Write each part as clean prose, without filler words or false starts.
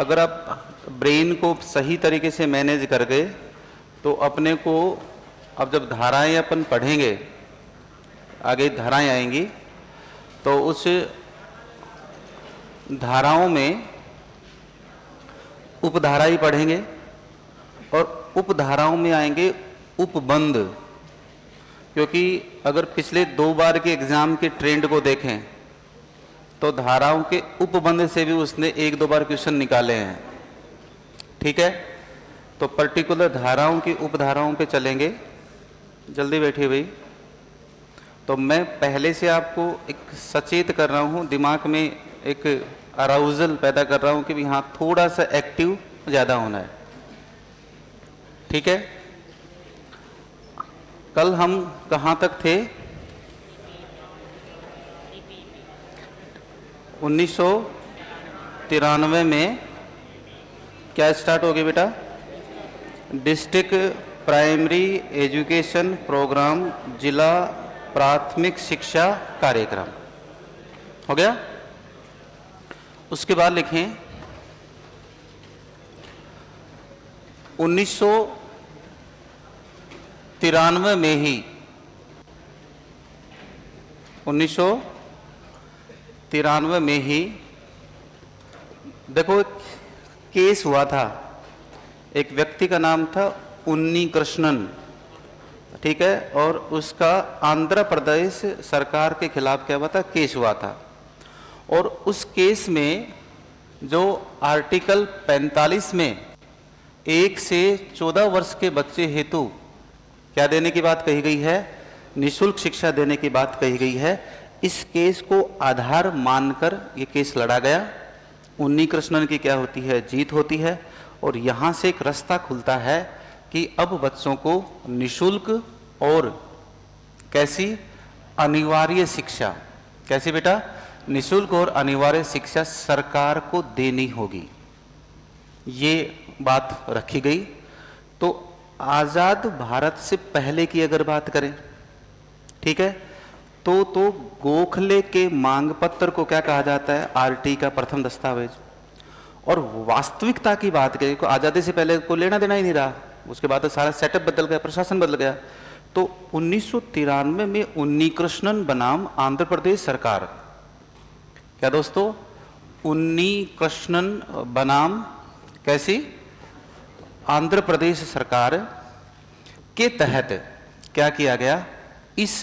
अगर आप ब्रेन को सही तरीके से मैनेज कर गए तो अपने को, अब जब धाराएं अपन पढ़ेंगे, आगे धाराएं आएंगी, तो उस धाराओं में उपधारा ही पढ़ेंगे और उपधाराओं में आएंगे उपबंध। क्योंकि अगर पिछले 2 बार के एग्जाम के ट्रेंड को देखें तो धाराओं के उपबंध से भी उसने 1-2 बार क्वेश्चन निकाले हैं। ठीक है, तो पर्टिकुलर धाराओं की उपधाराओं पे चलेंगे। जल्दी बैठिए भाई। तो मैं पहले से आपको एक सचेत कर रहा हूँ, दिमाग में एक अराउजल पैदा कर रहा हूँ कि यहाँ थोड़ा सा एक्टिव ज़्यादा होना है। ठीक है, कल हम कहाँ तक थे? 1993 में क्या स्टार्ट हो गया बेटा? डिस्ट्रिक्ट प्राइमरी एजुकेशन प्रोग्राम, जिला प्राथमिक शिक्षा कार्यक्रम हो गया। उसके बाद लिखें 1993 में ही, 1993 में ही देखो एक केस हुआ था। एक व्यक्ति का नाम था उन्नी कृष्णन, ठीक है, और उसका आंध्र प्रदेश सरकार के खिलाफ क्या हुआ था? केस हुआ था। और उस केस में जो आर्टिकल 45 में 1 से 14 वर्ष के बच्चे हेतु क्या देने की बात कही गई है? निःशुल्क शिक्षा देने की बात कही गई है। इस केस को आधार मानकर ये केस लड़ा गया। उन्नी कृष्णन की क्या होती है? जीत होती है। और यहाँ से एक रास्ता खुलता है कि अब बच्चों को निःशुल्क और कैसी? अनिवार्य शिक्षा। कैसी बेटा? निःशुल्क और अनिवार्य शिक्षा सरकार को देनी होगी, ये बात रखी गई। तो आजाद भारत से पहले की अगर बात करें, ठीक है, तो गोखले के मांग पत्र को क्या कहा जाता है? आरटी का प्रथम दस्तावेज। और वास्तविकता की बात करें तो आजादी से पहले को लेना देना ही नहीं रहा, उसके बाद तो सारा सेटअप बदल गया, प्रशासन बदल गया। तो 1993 में उन्नी कृष्णन बनाम आंध्र प्रदेश सरकार, क्या दोस्तों? उन्नी कृष्णन बनाम कैसी? आंध्र प्रदेश सरकार के तहत क्या किया गया? इस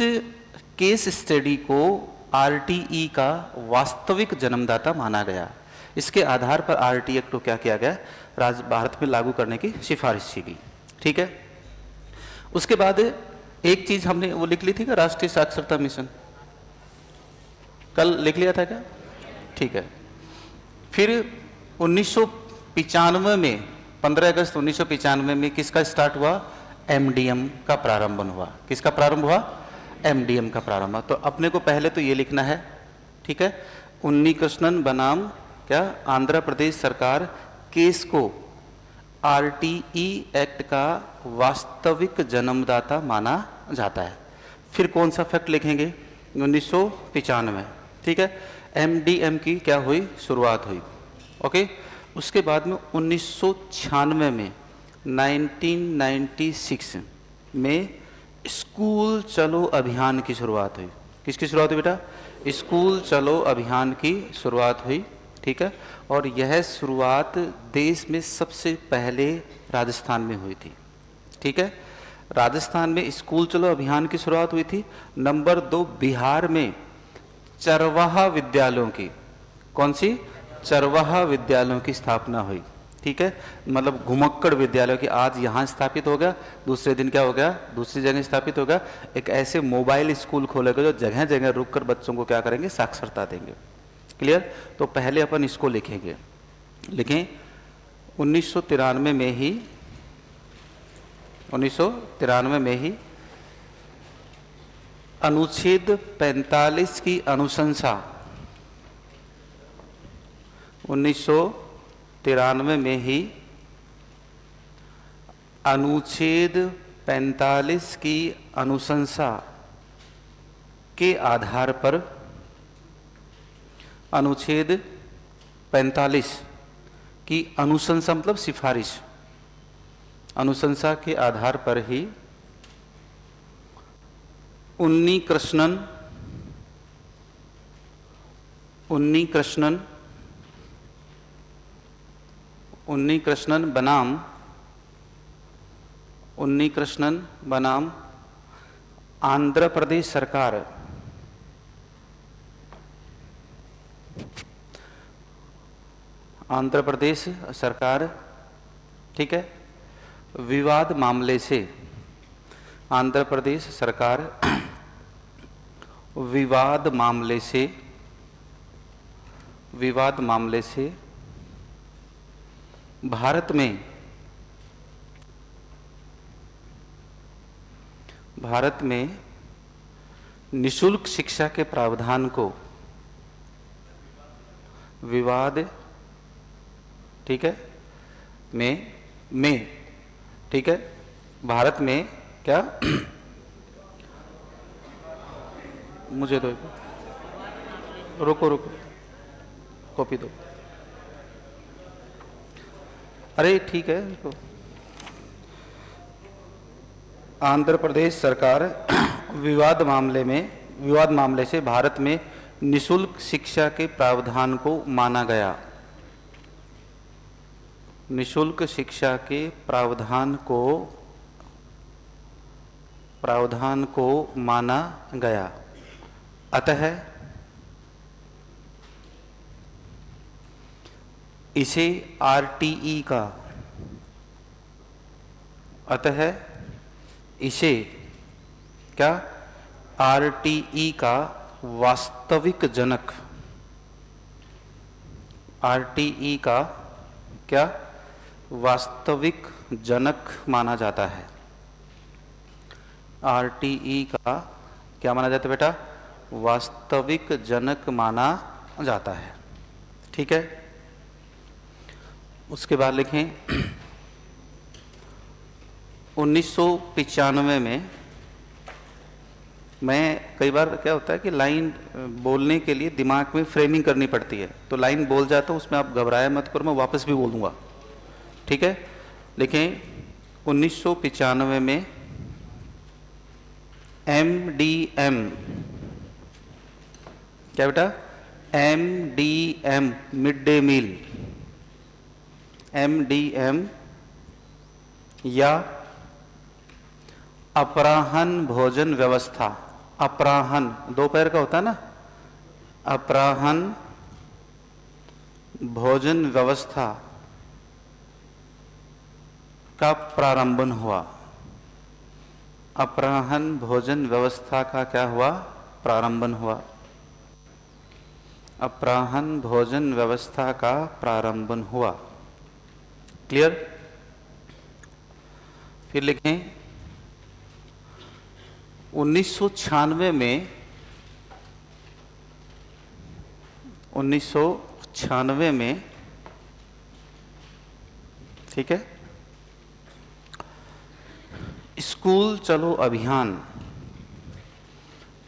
केस स्टडी को आरटीई का वास्तविक जन्मदाता माना गया। इसके आधार पर आरटी एक्ट को क्या किया गया? राज्य भारत में लागू करने की सिफारिश की गई। ठीक है, उसके बाद एक चीज हमने वो लिख ली थी क्या? राष्ट्रीय साक्षरता मिशन कल लिख लिया था क्या? ठीक है। फिर 1995 में 15 अगस्त 1995 में किसका स्टार्ट हुआ? एमडीएम का प्रारंभ हुआ। किसका प्रारंभ हुआ? एमडीएम का प्रारंभ। तो अपने को पहले तो ये लिखना है, ठीक है, उन्नी कृष्णन बनाम क्या? आंध्र प्रदेश सरकार केस को आरटीई एक्ट का वास्तविक जन्मदाता माना जाता है। फिर कौन सा फैक्ट लिखेंगे? 1995, ठीक है, एमडीएम की क्या हुई? शुरुआत हुई। ओके, उसके बाद में 1996 में 1996 में स्कूल चलो अभियान की शुरुआत हुई। किसकी शुरुआत हुई बेटा? स्कूल चलो अभियान की शुरुआत हुई, ठीक है, और यह शुरुआत देश में सबसे पहले राजस्थान में हुई थी। ठीक है, राजस्थान में स्कूल चलो अभियान की शुरुआत हुई थी। नंबर 2, बिहार में चरवाहा विद्यालयों की, कौन सी? चरवाहा विद्यालयों की स्थापना हुई। ठीक है, मतलब घुमक्कड़ विद्यालय की, आज यहाँ स्थापित हो गया, दूसरे दिन क्या हो गया? दूसरी जगह स्थापित हो गया। एक ऐसे मोबाइल स्कूल खोलेगा जो जगह जगह रुककर बच्चों को क्या करेंगे? साक्षरता देंगे। क्लियर? तो पहले अपन इसको लिखेंगे, लिखें 1993 में ही, 1993 में ही अनुच्छेद 45 की अनुशंसा, 1993 में ही अनुच्छेद 45 की अनुशंसा के आधार पर, अनुच्छेद 45 कि अनुशंसा मतलब सिफारिश, अनुशंसा के आधार पर ही उन्नी कृष्णन बनाम आंध्र प्रदेश सरकार ठीक है, विवाद मामले से आंध्र प्रदेश सरकार विवाद मामले से भारत में निशुल्क शिक्षा के प्रावधान को विवाद, ठीक है, में ठीक है, भारत में क्या मुझे दो, रुको कॉपी दो, अरे ठीक है, रुको। आंध्र प्रदेश सरकार विवाद मामले से भारत में निशुल्क शिक्षा के प्रावधान को माना गया, निशुल्क शिक्षा के प्रावधान को माना गया। अतः इसे आरटीई का वास्तविक जनक माना जाता है। आरटीई का क्या माना जाता है बेटा? वास्तविक जनक माना जाता है। ठीक है, उसके बाद लिखें 1995 में, मैं कई बार क्या होता है कि लाइन बोलने के लिए दिमाग में फ्रेमिंग करनी पड़ती है, तो लाइन बोल जाता हूँ, उसमें आप घबराया मत करो, मैं वापस भी बोल दूंगा। ठीक है, लिखें 1995 में MDM, क्या बेटा? MDM mid day meal, MDM या अपराहन भोजन व्यवस्था, अपराहन दोपहर का होता है ना, अपराहन भोजन व्यवस्था का प्रारंभन हुआ। अपराहन भोजन व्यवस्था का क्या हुआ? प्रारंभन हुआ। अपराहन भोजन व्यवस्था का प्रारंभन हुआ। क्लियर? फिर लिखें 1996 में, ठीक है, स्कूल चलो अभियान,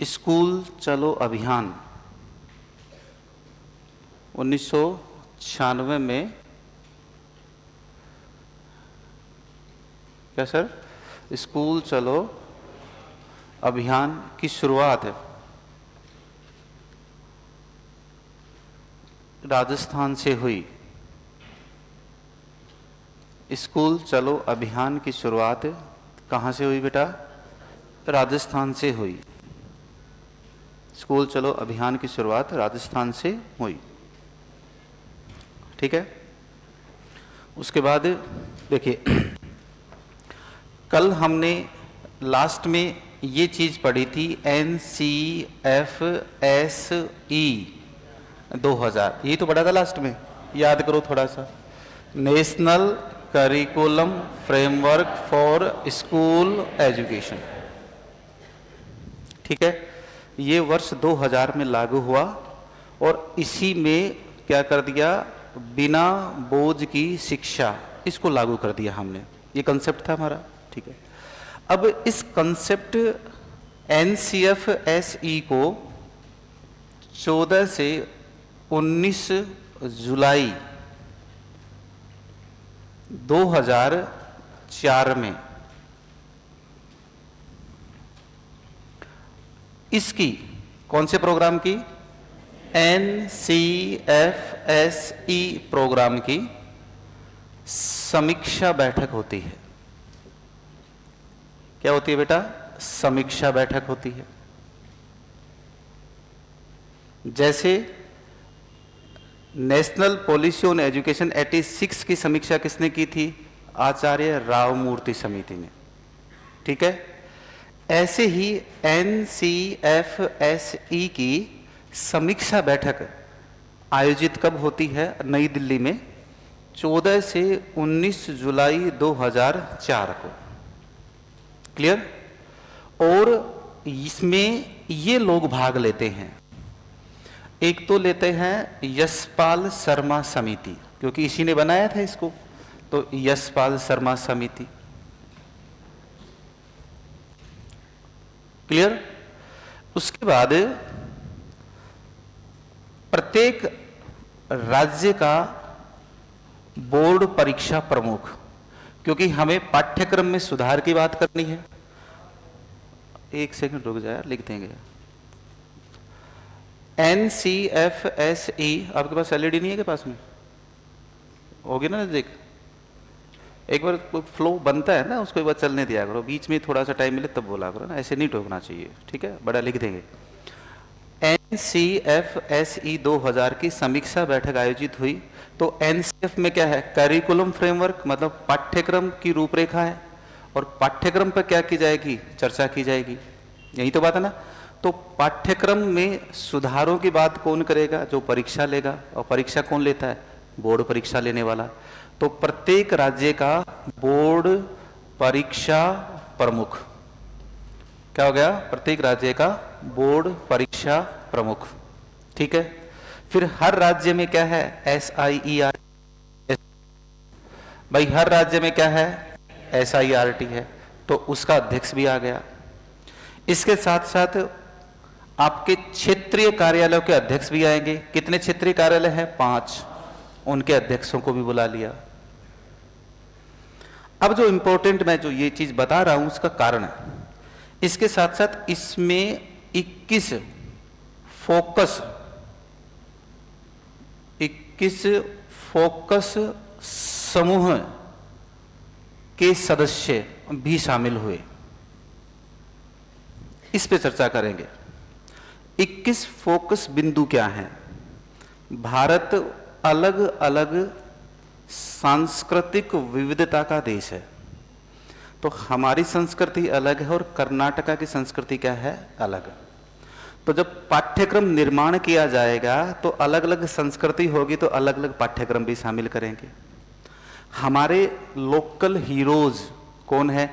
स्कूल चलो अभियान 1996 में, क्या सर? स्कूल चलो अभियान की शुरुआत राजस्थान से हुई। स्कूल चलो अभियान की शुरुआत कहाँ से हुई बेटा? राजस्थान से हुई। स्कूल चलो अभियान की शुरुआत राजस्थान से हुई। ठीक है, उसके बाद देखिए, कल हमने लास्ट में ये चीज पढ़ी थी NCFSE 2000, यही तो पढ़ा था लास्ट में, याद करो थोड़ा सा। National curriculum framework for school education. ठीक है, ये वर्ष 2000 में लागू हुआ और इसी में क्या कर दिया? बिना बोझ की शिक्षा, इसको लागू कर दिया हमने। ये कंसेप्ट था हमारा। ठीक है, अब इस कंसेप्ट NCFSE को 14 से 19 जुलाई 2004 में इसकी, कौन से प्रोग्राम की, NCFSE प्रोग्राम की समीक्षा बैठक होती है। क्या होती है बेटा? समीक्षा बैठक होती है। जैसे नेशनल पॉलिसी ऑन एजुकेशन 86 की समीक्षा किसने की थी? आचार्य रावमूर्ति समिति ने। ठीक है, ऐसे ही NCFSE की समीक्षा बैठक आयोजित कब होती है? नई दिल्ली में 14 से 19 जुलाई 2004 को। क्लियर? और इसमें ये लोग भाग लेते हैं। एक तो लेते हैं यशपाल शर्मा समिति, क्योंकि इसी ने बनाया था इसको, तो यशपाल शर्मा समिति। क्लियर? उसके बाद प्रत्येक राज्य का बोर्ड परीक्षा प्रमुख, क्योंकि हमें पाठ्यक्रम में सुधार की बात करनी है। एक सेकंड रुक जाए, लिख देंगे। NCFSE, आपके पास एलईडी नहीं है के पास में? होगी ना? देख, एक बार कोई फ्लो बनता है ना, उसको एक बार चलने दिया करो, बीच में थोड़ा सा टाइम मिले तब बोला करो ना, ऐसे नहीं टोकना चाहिए। ठीक है, बड़ा लिख देंगे। NCFSE 2000 की समीक्षा बैठक आयोजित हुई। तो NCF में क्या है? करिकुलम फ्रेमवर्क, मतलब पाठ्यक्रम की रूपरेखा है, और पाठ्यक्रम पर क्या की जाएगी? चर्चा की जाएगी। यही तो बात है ना। तो पाठ्यक्रम में सुधारों की बात कौन करेगा? जो परीक्षा लेगा। और परीक्षा कौन लेता है? बोर्ड परीक्षा लेने वाला। तो प्रत्येक राज्य का बोर्ड परीक्षा प्रमुख, क्या हो गया? प्रत्येक राज्य का बोर्ड परीक्षा प्रमुख। ठीक है, फिर हर राज्य में क्या है? SIER। भाई हर राज्य में क्या है? SIRT है, तो उसका अध्यक्ष भी आ गया। इसके साथ साथ आपके क्षेत्रीय कार्यालयों के अध्यक्ष भी आएंगे। कितने क्षेत्रीय कार्यालय हैं? 5। उनके अध्यक्षों को भी बुला लिया। अब जो इंपॉर्टेंट मैं जो ये चीज बता रहा हूं उसका कारण है, इसके साथ साथ इसमें 21 फोकस समूह के सदस्य भी शामिल हुए। इस पे चर्चा करेंगे। 21 फोकस बिंदु क्या हैं? भारत अलग अलग सांस्कृतिक विविधता का देश है, तो हमारी संस्कृति अलग है और कर्नाटका की संस्कृति क्या है? अलग। तो जब पाठ्यक्रम निर्माण किया जाएगा तो अलग अलग संस्कृति होगी, तो अलग अलग पाठ्यक्रम भी शामिल करेंगे। हमारे लोकल हीरोज कौन है?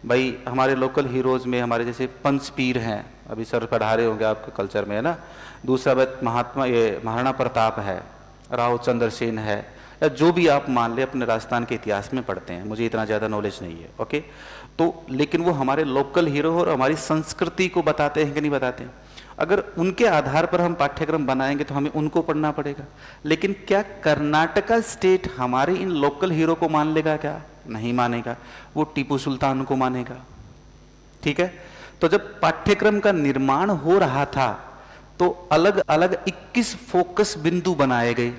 भाई हमारे लोकल हीरोज में हमारे जैसे पंचपीर हैं, अभी सर पढ़ा रहे होंगे आपके कल्चर में, है ना। दूसरा बात महाराणा प्रताप है, राव चंद्रसेन है, या जो भी आप मान ले अपने राजस्थान के इतिहास में पढ़ते हैं, मुझे इतना ज़्यादा नॉलेज नहीं है। ओके, तो लेकिन वो हमारे लोकल हीरो और हमारी संस्कृति को बताते हैं कि नहीं बताते हैं। अगर उनके आधार पर हम पाठ्यक्रम बनाएंगे तो हमें उनको पढ़ना पड़ेगा। लेकिन क्या कर्नाटका स्टेट हमारे इन लोकल हीरो को मान लेगा? क्या नहीं मानेगा, वो टीपू सुल्तान को मानेगा। ठीक है, तो जब पाठ्यक्रम का निर्माण हो रहा था तो अलग अलग 21 फोकस बिंदु बनाए गए,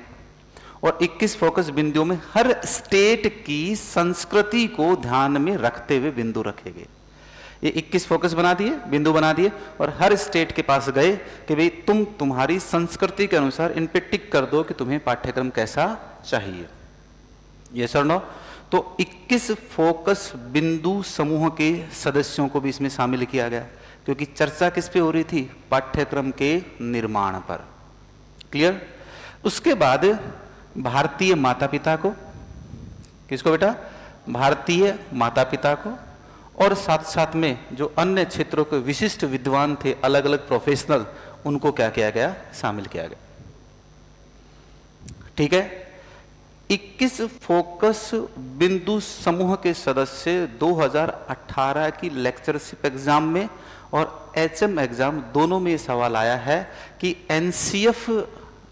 और 21 फोकस बिंदुओं में हर स्टेट की संस्कृति को ध्यान में रखते हुए बिंदु रखे गए। ये 21 फोकस बना दिए, बिंदु बना दिए, और हर स्टेट के पास गए कि भाई तुम्हारी संस्कृति के अनुसार इन पे टिक कर दो कि तुम्हें पाठ्यक्रम कैसा चाहिए। ये सर नो। तो 21 फोकस बिंदु समूह के सदस्यों को भी इसमें शामिल किया गया, क्योंकि चर्चा किस पे हो रही थी? पाठ्यक्रम के निर्माण पर। क्लियर? उसके बाद भारतीय माता पिता को, किसको बेटा? भारतीय माता पिता को, और साथ साथ में जो अन्य क्षेत्रों के विशिष्ट विद्वान थे, अलग अलग प्रोफेशनल, उनको क्या किया गया? शामिल किया गया। ठीक है, 21 फोकस बिंदु समूह के सदस्य 2018 की लेक्चरशिप एग्जाम में और HM एग्जाम दोनों में सवाल आया है कि NCF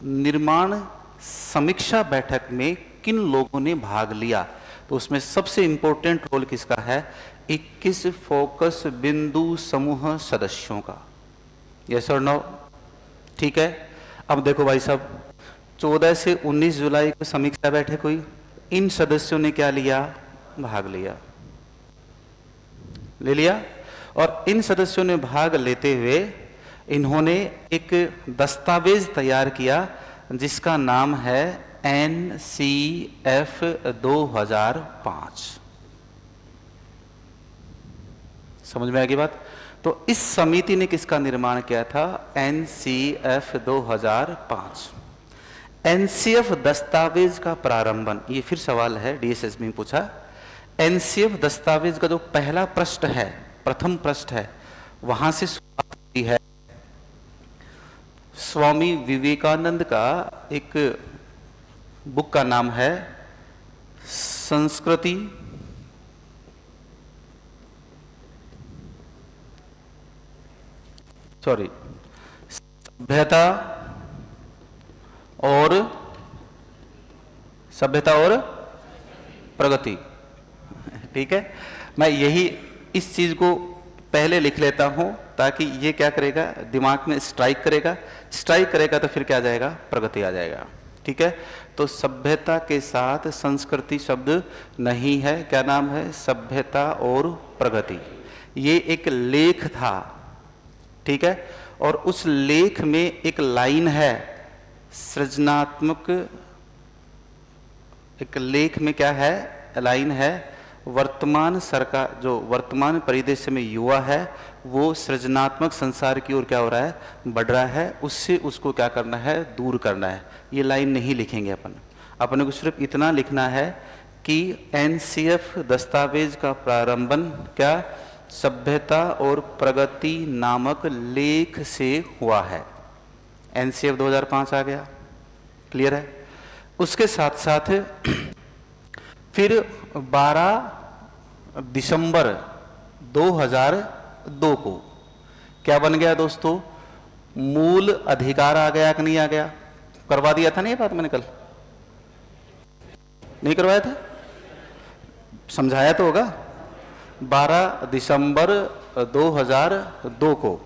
निर्माण समीक्षा बैठक में किन लोगों ने भाग लिया। तो उसमें सबसे इंपॉर्टेंट रोल किसका है? 21 फोकस बिंदु समूह सदस्यों का। यस और नो? ठीक है। अब देखो भाई साहब, 14 से 19 जुलाई को समीक्षा बैठक हुई, इन सदस्यों ने क्या लिया? भाग लिया, ले लिया। और इन सदस्यों ने भाग लेते हुए इन्होंने एक दस्तावेज तैयार किया जिसका नाम है NCF 2005। समझ में आएगी बात? तो इस समिति ने किसका निर्माण किया था? NCF 2005। NCF दस्तावेज का प्रारंभन, ये फिर सवाल है, DSSB में पूछा। NCF दस्तावेज का जो पहला पृष्ठ है, प्रथम पृष्ठ है, वहां से शुरुआत होती है। स्वामी विवेकानंद का एक बुक का नाम है संस्कृति सभ्यता और प्रगति। ठीक है, मैं यही इस चीज को पहले लिख लेता हूं ताकि ये क्या करेगा, दिमाग में स्ट्राइक करेगा तो फिर क्या आ जाएगा? प्रगति आ जाएगा। ठीक है, तो सभ्यता के साथ संस्कृति शब्द नहीं है, क्या नाम है? सभ्यता और प्रगति। ये एक लेख था, ठीक है, और उस लेख में एक लाइन है सृजनात्मक, एक लेख में क्या है? लाइन है, वर्तमान सरकार, जो वर्तमान परिदृश्य में युवा है वो सृजनात्मक संसार की ओर क्या हो रहा है? बढ़ रहा है, उससे उसको क्या करना है? दूर करना है। ये लाइन नहीं लिखेंगे अपने को सिर्फ इतना लिखना है कि NCF दस्तावेज का प्रारंभन क्या? सभ्यता और प्रगति नामक लेख से हुआ है। NCF 2005 आ गया, क्लियर है? उसके साथ साथ फिर 12 दिसंबर 2002 को क्या बन गया दोस्तों? मूल अधिकार आ गया कि नहीं आ गया? करवा दिया था ना ये बात मैंने कल? नहीं करवाया था? समझाया तो होगा। 12 दिसंबर 2002 को,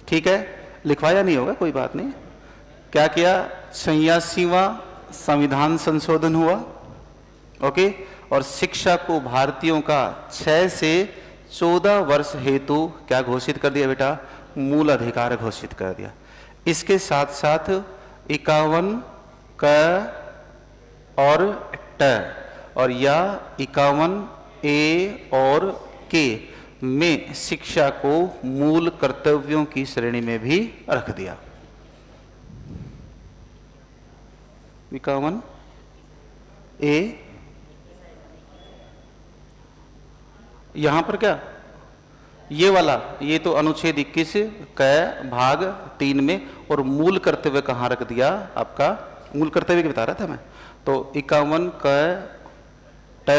ठीक है, लिखवाया नहीं होगा, कोई बात नहीं। क्या किया? 86वां संविधान संशोधन हुआ, ओके, और शिक्षा को भारतीयों का 6 से 14 वर्ष हेतु क्या घोषित कर दिया बेटा? मूल अधिकार घोषित कर दिया। इसके साथ साथ 51 क और ट और या 51 ए और के में शिक्षा को मूल कर्तव्यों की श्रेणी में भी रख दिया। 51 ए, यहां पर क्या ये वाला, ये तो अनुच्छेद 21 क भाग 3 में, और मूल कर्तव्य कहां रख दिया? आपका मूल कर्तव्य की बता रहा था मैं, तो 51 क ट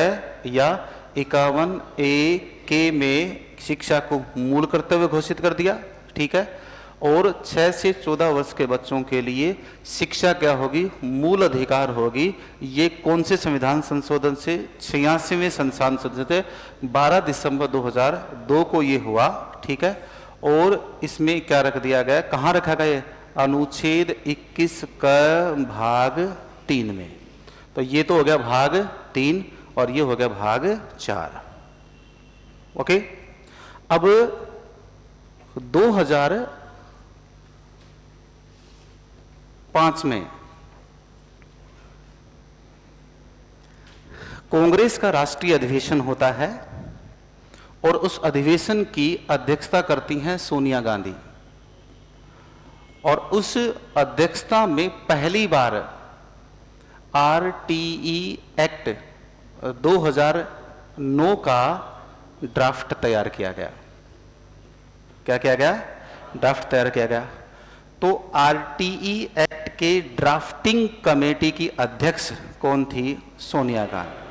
या 51 ए के में शिक्षा को मूल कर्तव्य घोषित कर दिया, ठीक है। और 6 से 14 वर्ष के बच्चों के लिए शिक्षा क्या होगी? मूल अधिकार होगी। ये कौन से संविधान संशोधन से? 86वें संविधान संशोधन से 12 दिसंबर 2002 को ये हुआ, ठीक है। और इसमें क्या रख दिया गया? कहाँ रखा गया? अनुच्छेद 21 का भाग 3 में। तो ये तो हो गया भाग 3 और ये हो गया भाग 4, ओके। अब 2005 में कांग्रेस का राष्ट्रीय अधिवेशन होता है और उस अधिवेशन की अध्यक्षता करती हैं सोनिया गांधी। और उस अध्यक्षता में पहली बार RTE एक्ट 2009 का ड्राफ्ट तैयार किया गया। क्या किया गया? ड्राफ्ट तैयार किया गया। तो RTE एक्ट के ड्राफ्टिंग कमेटी की अध्यक्ष कौन थी? सोनिया गांधी।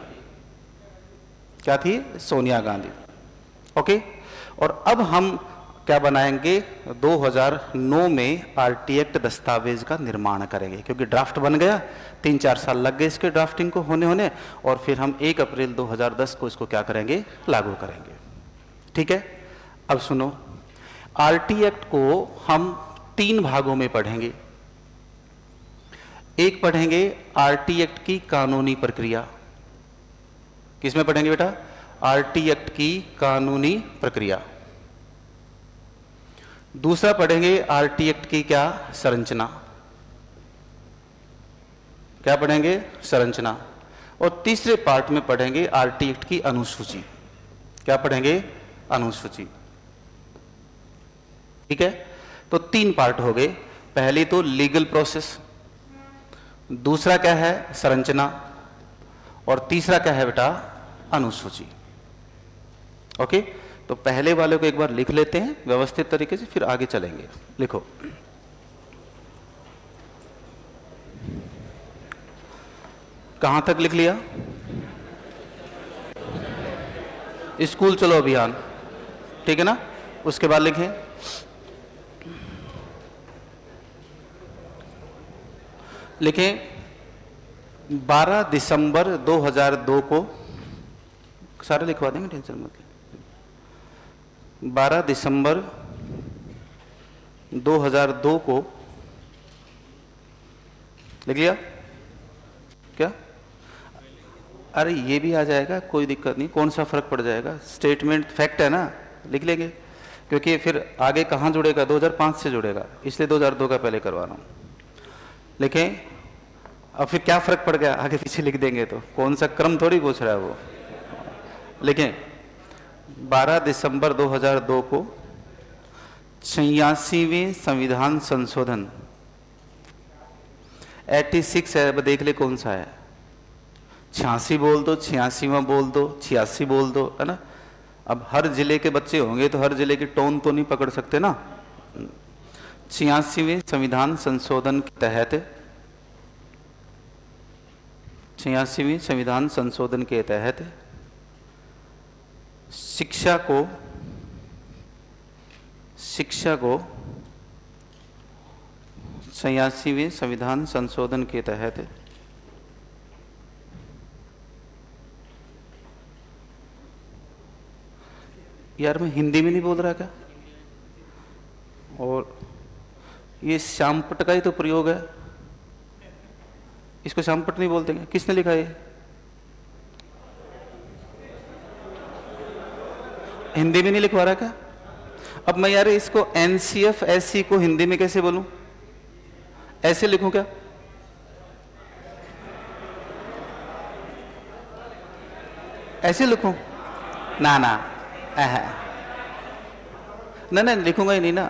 क्या थी? सोनिया गांधी, ओके। और अब हम क्या बनाएंगे, 2009 में आरटी एक्ट दस्तावेज का निर्माण करेंगे, क्योंकि ड्राफ्ट बन गया, 3-4 साल लग गए इसके ड्राफ्टिंग को होने और फिर हम 1 अप्रैल 2010 को इसको क्या करेंगे, लागू करेंगे। ठीक है, अब सुनो, आरटी एक्ट को हम 3 भागों में पढ़ेंगे। एक पढ़ेंगे आरटी एक्ट की कानूनी प्रक्रिया। किसमें पढ़ेंगे बेटा, आरटी एक्ट की कानूनी प्रक्रिया। दूसरा पढ़ेंगे आरटी एक्ट की क्या, संरचना। क्या पढ़ेंगे, संरचना। और तीसरे पार्ट में पढ़ेंगे आरटी एक्ट की अनुसूची। क्या पढ़ेंगे, अनुसूची। ठीक है, तो 3 पार्ट हो गए। पहली तो लीगल प्रोसेस, दूसरा क्या है, संरचना, और तीसरा क्या है बेटा, अनुसूची। ओके, तो पहले वाले को एक बार लिख लेते हैं व्यवस्थित तरीके से, फिर आगे चलेंगे। लिखो, कहां तक लिख लिया, स्कूल चलो अभियान, ठीक है ना। उसके बाद लिखें लिखें 12 दिसंबर 2002 को, सारे लिखवा देंगे, टेंशन मत ले। 12 दिसंबर 2002 को लिख लिया क्या, अरे ये भी आ जाएगा, कोई दिक्कत नहीं, कौन सा फर्क पड़ जाएगा, स्टेटमेंट फैक्ट है ना, लिख लेंगे, क्योंकि फिर आगे कहाँ जुड़ेगा, 2005 से जुड़ेगा, इसलिए 2002 का पहले करवा रहा हूँ। लिखें, अब फिर क्या फर्क पड़ गया, आगे पीछे लिख देंगे तो, कौन सा क्रम थोड़ी पूछ रहा है वो। लिखें 12 दिसंबर 2002 को 86वें संविधान संशोधन, 86 है, अब देख ले कौन सा है, 86 बोल दो, 86वां बोल दो, 86 बोल दो, है ना। अब हर जिले के बच्चे होंगे तो हर जिले की टोन तो नहीं पकड़ सकते ना। 86वें संविधान संशोधन के तहत, 86वें संविधान संशोधन के तहत शिक्षा को 86वें संविधान संशोधन के तहत यार मैं हिंदी में नहीं बोल रहा क्या, और ये श्यामपट का ही तो प्रयोग है, इसको श्यामपट नहीं बोलते क्या, किसने लिखा है, हिंदी में नहीं लिखवा रहा क्या। अब मैं यार इसको एनसीएफ एससी को हिंदी में कैसे बोलूं, ऐसे लिखूं क्या, ऐसे लिखूं, ना ना ना ना लिखूंगा ही नहीं ना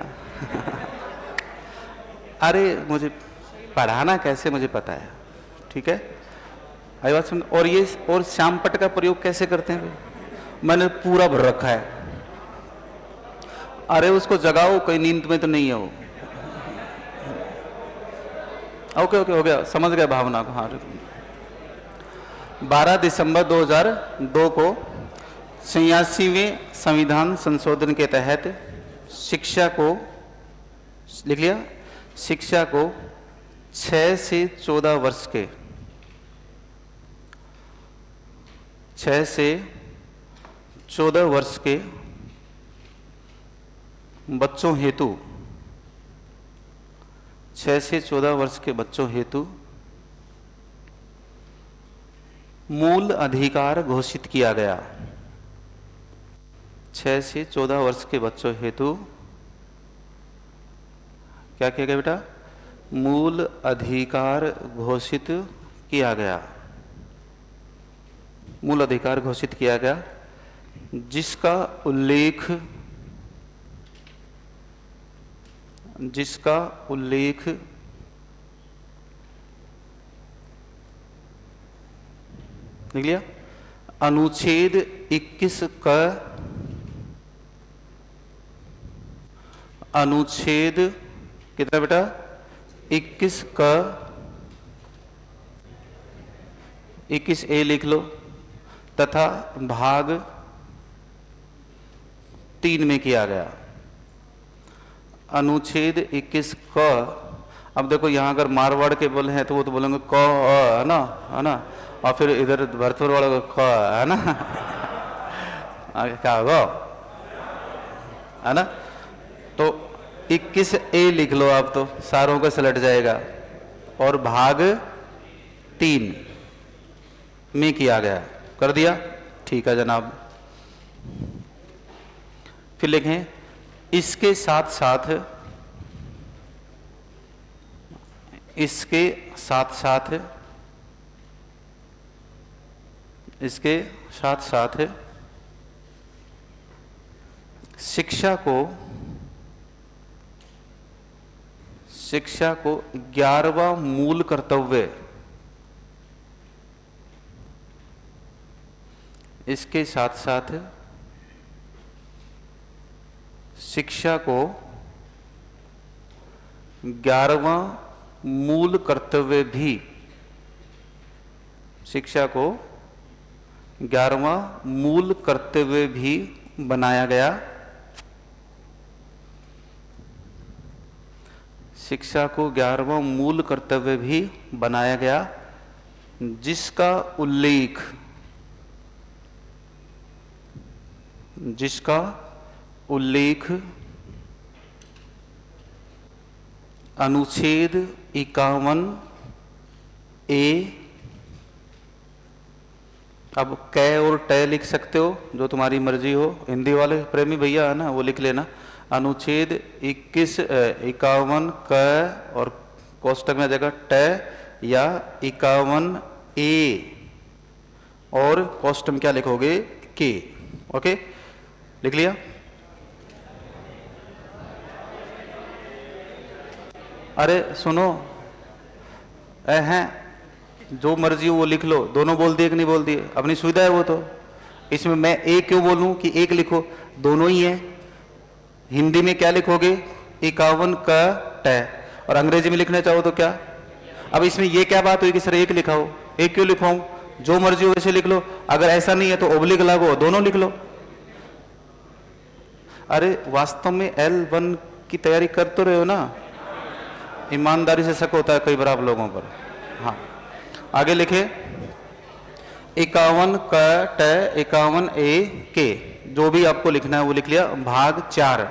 अरे मुझे पढ़ाना कैसे मुझे पता है, ठीक है, आई बात सुन। और ये और श्यामपट का प्रयोग कैसे करते हैं, मैंने पूरा भर रखा है, अरे उसको जगाओ, कोई नींद में तो नहीं है वो। ओके ओके हो गया, समझ गया भावना को। हाँ, 12 दिसंबर 2002 को 86वें संविधान संशोधन के तहत शिक्षा को, लिख लिया, शिक्षा को 6 से 14 वर्ष के, 6 से 14 वर्ष के बच्चों हेतु, 6 से 14 वर्ष के बच्चों हेतु मूल अधिकार घोषित किया गया। 6 से 14 वर्ष के बच्चों हेतु क्या किया गया बेटा, मूल अधिकार घोषित किया गया, मूल अधिकार घोषित किया गया, जिसका उल्लेख लिख लिया, अनुच्छेद 21 का, अनुच्छेद कितना बेटा, 21 का 21A लिख लो, तथा भाग 3 में किया गया, अनुच्छेद 21 क। अब देखो यहाँ अगर मारवाड़ के बोले हैं तो वो तो बोलेंगे क है ना, है ना, और फिर इधर भरतपुर वाला को क, है ना। आगे क्या होगा, है ना। तो 21A लिख लो आप, तो सारों का सलट जाएगा। और भाग 3 में किया गया, कर दिया, ठीक है जनाब। फिर लिखें इसके साथ साथ, इसके साथ साथ, इसके साथ साथ शिक्षा को 11वां मूल कर्तव्य, इसके साथ साथ शिक्षा को 11वां मूल कर्तव्य भी, शिक्षा को 11वां मूल कर्तव्य भी बनाया गया। शिक्षा को 11वां मूल कर्तव्य भी बनाया गया, जिसका उल्लेख, जिसका उल्लेख अनुच्छेद 51A, अब कै और टै लिख सकते हो, जो तुम्हारी मर्जी हो। हिंदी वाले प्रेमी भैया है ना, वो लिख लेना। अनुच्छेद 51 क और कोष्टक में जगह टै, या 51A और कोष्टक में क्या लिखोगे, के। ओके, लिख लिया। अरे सुनो, हैं जो मर्जी हो वो लिख लो। दोनों बोल दिए कि नहीं बोल दिए, अपनी सुविधा है वो तो। इसमें मैं एक क्यों बोलूं कि एक लिखो, दोनों ही है। हिंदी में क्या लिखोगे, 51 का टै, और अंग्रेजी में लिखना चाहो तो क्या। अब इसमें ये क्या बात हुई कि सर एक लिखा हो, एक क्यों लिखाऊं, जो मर्जी हो वैसे लिख लो। अगर ऐसा नहीं है तो ओब्लिक लागू, दोनों लिख लो। अरे वास्तव में L1 की तैयारी कर तो रहे हो ना, ईमानदारी से शक होता है कई बार आप लोगों पर। हाँ, आगे लिखे 51 क ट 51A के, जो भी आपको लिखना है वो लिख लिया। भाग 4,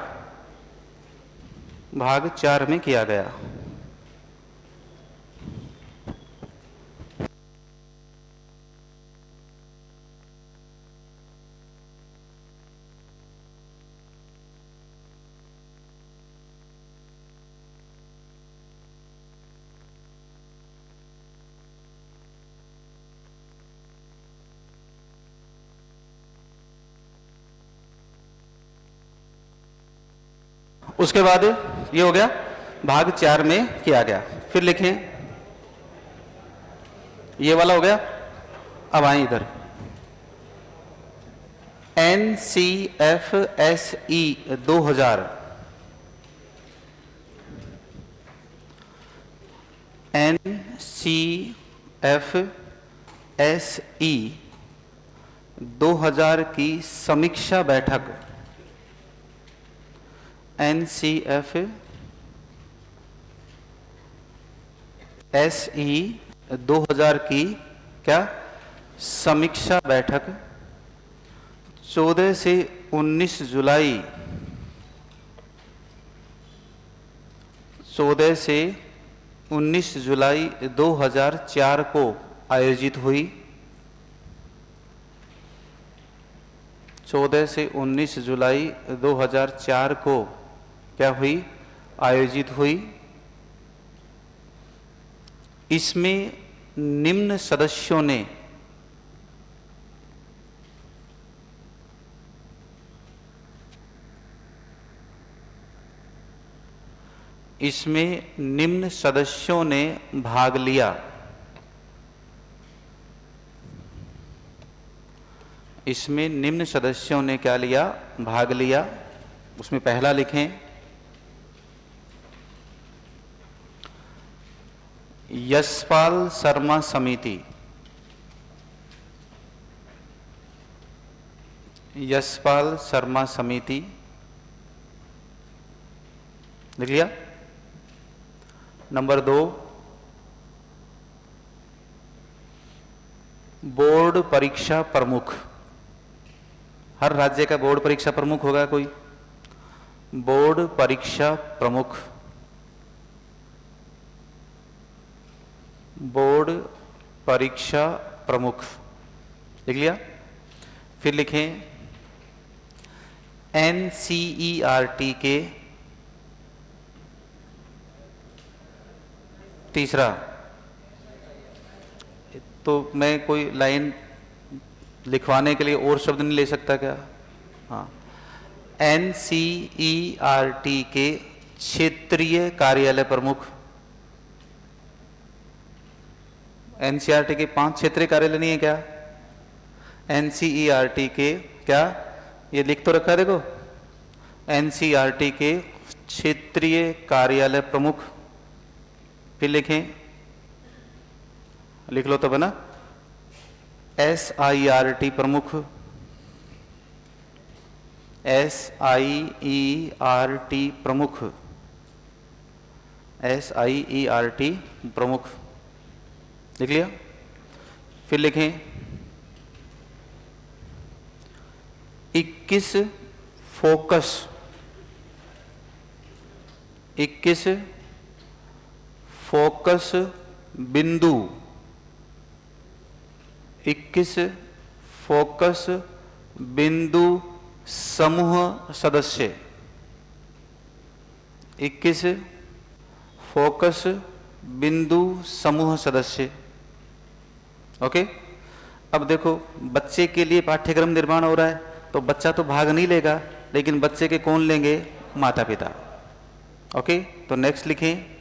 भाग 4 में किया गया। उसके बाद ये हो गया, भाग 4 में किया गया। फिर लिखें, ये वाला हो गया। अब आए इधर, NCFSE 2000, NCFSE 2000 की समीक्षा बैठक, NCFSE 2000 की क्या समीक्षा बैठक 14 से 19 जुलाई, 14 से 19 जुलाई 2004 को आयोजित हुई। 14 से 19 जुलाई 2004 को क्या हुई, आयोजित हुई। इसमें निम्न सदस्यों ने भाग लिया। इसमें निम्न सदस्यों ने क्या लिया, भाग लिया। उसमें पहला लिखें, यशपाल शर्मा समिति, यशपाल शर्मा समिति, लिख लिया। नंबर 2, बोर्ड परीक्षा प्रमुख। हर राज्य का बोर्ड परीक्षा प्रमुख होगा कोई, बोर्ड परीक्षा प्रमुख, बोर्ड परीक्षा प्रमुख, लिख लिया। फिर लिखें एनसीईआरटी के तीसरा, तो मैं कोई लाइन लिखवाने के लिए और शब्द नहीं ले सकता क्या? हाँ, एनसीईआरटी के क्षेत्रीय कार्यालय प्रमुख। एनसीईआरटी के 5 क्षेत्रीय कार्यालय नहीं है क्या? एनसीईआरटी के क्या, ये लिख तो रखा है देखो, एनसीईआरटी के क्षेत्रीय कार्यालय प्रमुख। फिर लिखें, लिख लो तो बना, एसआईईआरटी प्रमुख, एसआईईआरटी प्रमुख, एसआईईआरटी प्रमुख, लिख लिया। फिर लिखें 21 फोकस, 21 फोकस बिंदु, 21 फोकस बिंदु समूह सदस्य, 21 फोकस बिंदु समूह सदस्य। ओके, अब देखो बच्चे के लिए पाठ्यक्रम निर्माण हो रहा है, तो बच्चा तो भाग नहीं लेगा, लेकिन बच्चे के कौन लेंगे? माता पिता। ओके, तो नेक्स्ट लिखें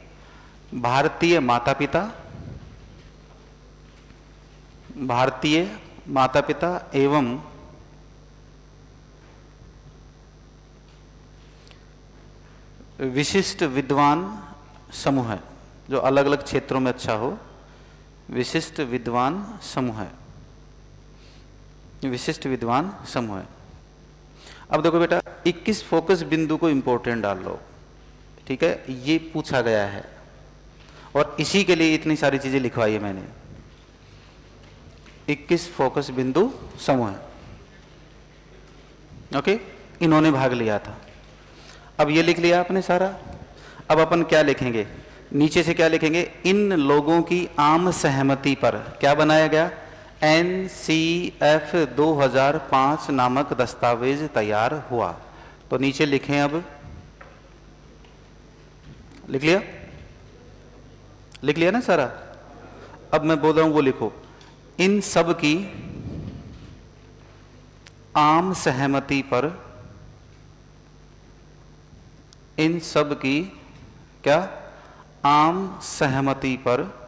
भारतीय माता पिता, भारतीय माता पिता एवं विशिष्ट विद्वान समूह है, जो अलग अलग क्षेत्रों में अच्छा हो, विशिष्ट विद्वान समूह है, विशिष्ट विद्वान समूह है। अब देखो बेटा 21 फोकस बिंदु को इंपॉर्टेंट डाल लो, ठीक है, ये पूछा गया है और इसी के लिए इतनी सारी चीजें लिखवाई है मैंने। 21 फोकस बिंदु समूह है, ओके, इन्होंने भाग लिया था। अब ये लिख लिया आपने सारा। अब अपन क्या लिखेंगे, नीचे से क्या लिखेंगे? इन लोगों की आम सहमति पर क्या बनाया गया? NCF 2005 नामक दस्तावेज तैयार हुआ। तो नीचे लिखें, अब लिख लिया, लिख लिया ना सारा। अब मैं बोल रहा हूं वो लिखो, इन सब की आम सहमति पर, इन सब की क्या, आम सहमति पर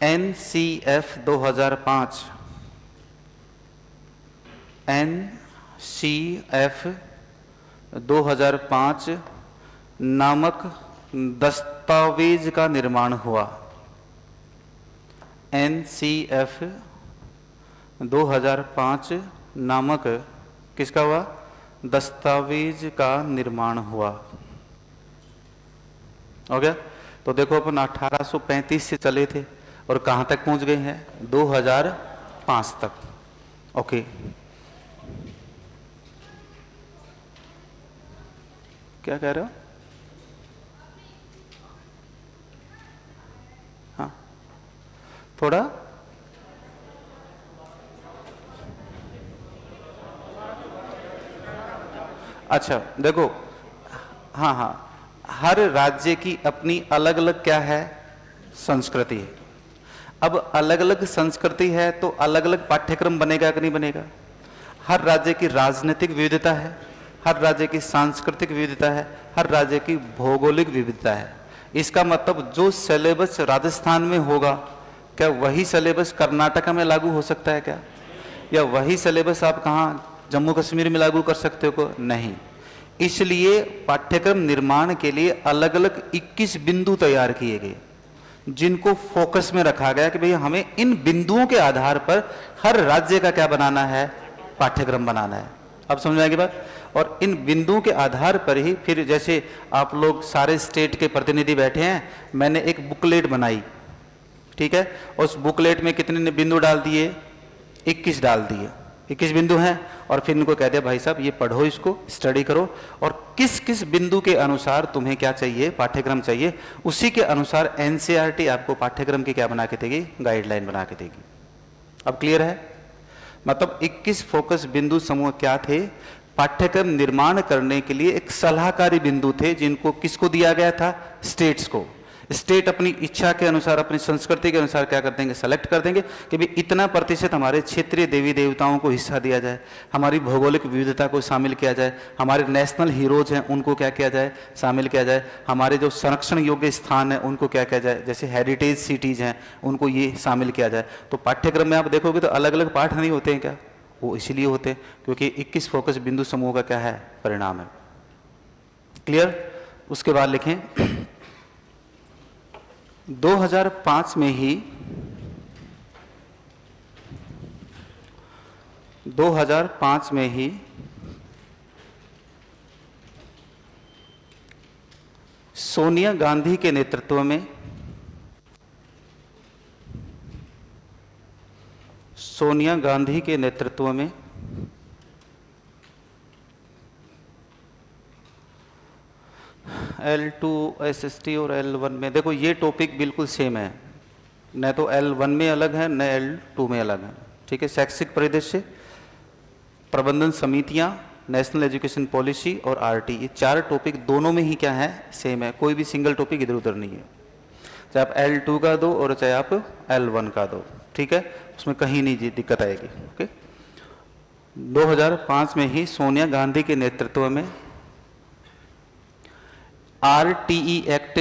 NCF 2005, NCF 2005 नामक दस्तावेज का निर्माण हुआ। NCF 2005 नामक किसका हुआ? दस्तावेज का निर्माण हुआ। हो गया। तो देखो अपन 1835 से चले थे और कहां तक पहुंच गए हैं? 2005 तक। ओके, क्या कह रहे हो? हाँ, थोड़ा अच्छा देखो, हाँ हाँ, हर राज्य की अपनी अलग अलग क्या है? संस्कृति है। अब अलग अलग संस्कृति है तो अलग अलग पाठ्यक्रम बनेगा कि नहीं बनेगा? हर राज्य की राजनीतिक विविधता है, हर राज्य की सांस्कृतिक विविधता है, हर राज्य की भौगोलिक विविधता है। इसका मतलब जो सिलेबस राजस्थान में होगा, क्या वही सिलेबस कर्नाटका में लागू हो सकता है क्या? या वही सिलेबस आप कहाँ जम्मू कश्मीर में लागू कर सकते हो? नहीं। इसलिए पाठ्यक्रम निर्माण के लिए अलग अलग 21 बिंदु तैयार किए गए, जिनको फोकस में रखा गया कि भैया हमें इन बिंदुओं के आधार पर हर राज्य का क्या बनाना है? पाठ्यक्रम बनाना है। अब समझ में आएगी बात? और इन बिंदुओं के आधार पर ही फिर, जैसे आप लोग सारे स्टेट के प्रतिनिधि बैठे हैं, मैंने एक बुकलेट बनाई, ठीक है, उस बुकलेट में कितने ने बिंदु डाल दिए, 21 डाल दिए, 21 बिंदु हैं, और फिर इनको कह दिया भाई साहब ये पढ़ो, इसको स्टडी करो, और किस किस बिंदु के अनुसार तुम्हें क्या चाहिए, पाठ्यक्रम चाहिए, उसी के अनुसार एनसीईआरटी आपको पाठ्यक्रम की क्या बना के देगी, गाइडलाइन बना के देगी। अब क्लियर है? मतलब 21 फोकस बिंदु समूह क्या थे, पाठ्यक्रम निर्माण करने के लिए एक सलाहकारी बिंदु थे, जिनको किसको दिया गया था, स्टेट्स को। स्टेट अपनी इच्छा के अनुसार, अपनी संस्कृति के अनुसार क्या कर देंगे, सेलेक्ट कर देंगे कि भाई इतना प्रतिशत हमारे क्षेत्रीय देवी देवताओं को हिस्सा दिया जाए, हमारी भौगोलिक विविधता को शामिल किया जाए, हमारे नेशनल हीरोज हैं उनको क्या किया जाए, शामिल किया जाए, हमारे जो संरक्षण योग्य स्थान है उनको क्या किया जाए, जैसे हेरिटेज सिटीज हैं उनको ये शामिल किया जाए। तो पाठ्यक्रम में आप देखोगे तो अलग अलग पाठ नहीं होते हैं क्या, वो इसीलिए होते हैं क्योंकि 21 फोकस बिंदु समूह का क्या है, परिणाम है। क्लियर? उसके बाद लिखें 2005 में ही 2005 में ही सोनिया गांधी के नेतृत्व में L2 SST और L1 में, देखो ये टॉपिक बिल्कुल सेम है, न तो L1 में अलग है न L2 में अलग है, ठीक है। शैक्षिक परिदृश्य, प्रबंधन समितियां, नेशनल एजुकेशन पॉलिसी और आरटी, ये चार टॉपिक दोनों में ही क्या है, सेम है, कोई भी सिंगल टॉपिक इधर उधर नहीं है, चाहे आप L2 का दो और चाहे आप L1 का दो, ठीक है, उसमें कहीं नहीं दिक्कत आएगी। ओके। 2005 में ही सोनिया गांधी के नेतृत्व में आरटीई एक्ट,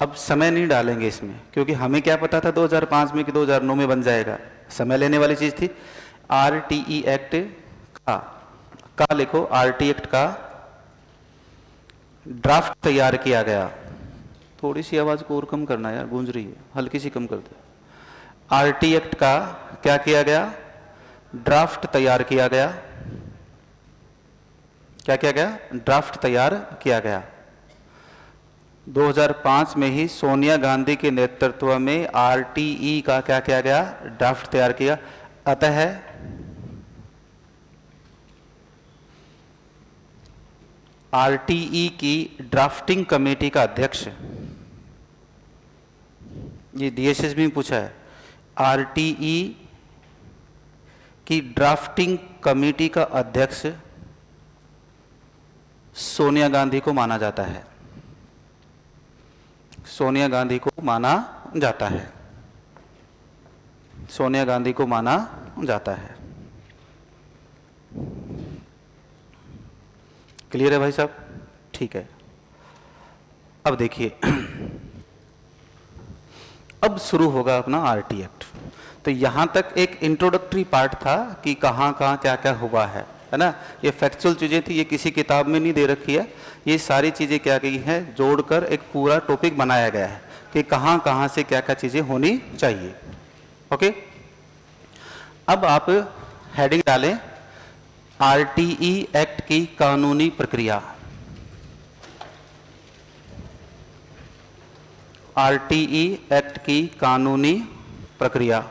अब समय नहीं डालेंगे इसमें क्योंकि हमें क्या पता था 2005 में कि 2009 में बन जाएगा, समय लेने वाली चीज थी। आरटीई एक्ट का लिखो, आरटी एक्ट का ड्राफ्ट तैयार किया गया। थोड़ी सी आवाज को और कम करना यार, गूंज रही है, हल्की सी कम कर दे। आरटी एक्ट का क्या किया गया, ड्राफ्ट तैयार किया गया। क्या किया गया, ड्राफ्ट तैयार किया गया। 2005 में ही सोनिया गांधी के नेतृत्व में आरटीई का क्या किया गया, ड्राफ्ट तैयार किया। अतः आरटीई की ड्राफ्टिंग कमेटी का अध्यक्ष, ये डीएसएस में पूछा है, आरटीई की ड्राफ्टिंग कमेटी का अध्यक्ष सोनिया गांधी को माना जाता है, सोनिया गांधी को माना जाता है, सोनिया गांधी को माना जाता है। क्लियर है भाई साहब? ठीक है। अब देखिए, अब शुरू होगा अपना आरटी एक्ट। तो यहां तक एक इंट्रोडक्टरी पार्ट था कि कहां कहां क्या क्या हुआ है ना। ये फैक्चुअल चीजें थी, ये किसी किताब में नहीं दे रखी है, ये सारी चीजें क्या गई हैं, जोड़कर एक पूरा टॉपिक बनाया गया है कि कहां कहां से क्या क्या चीजें होनी चाहिए। ओके। अब आप हेडिंग डालें, आरटीई एक्ट की कानूनी प्रक्रिया। आरटीई एक्ट की कानूनी प्रक्रिया,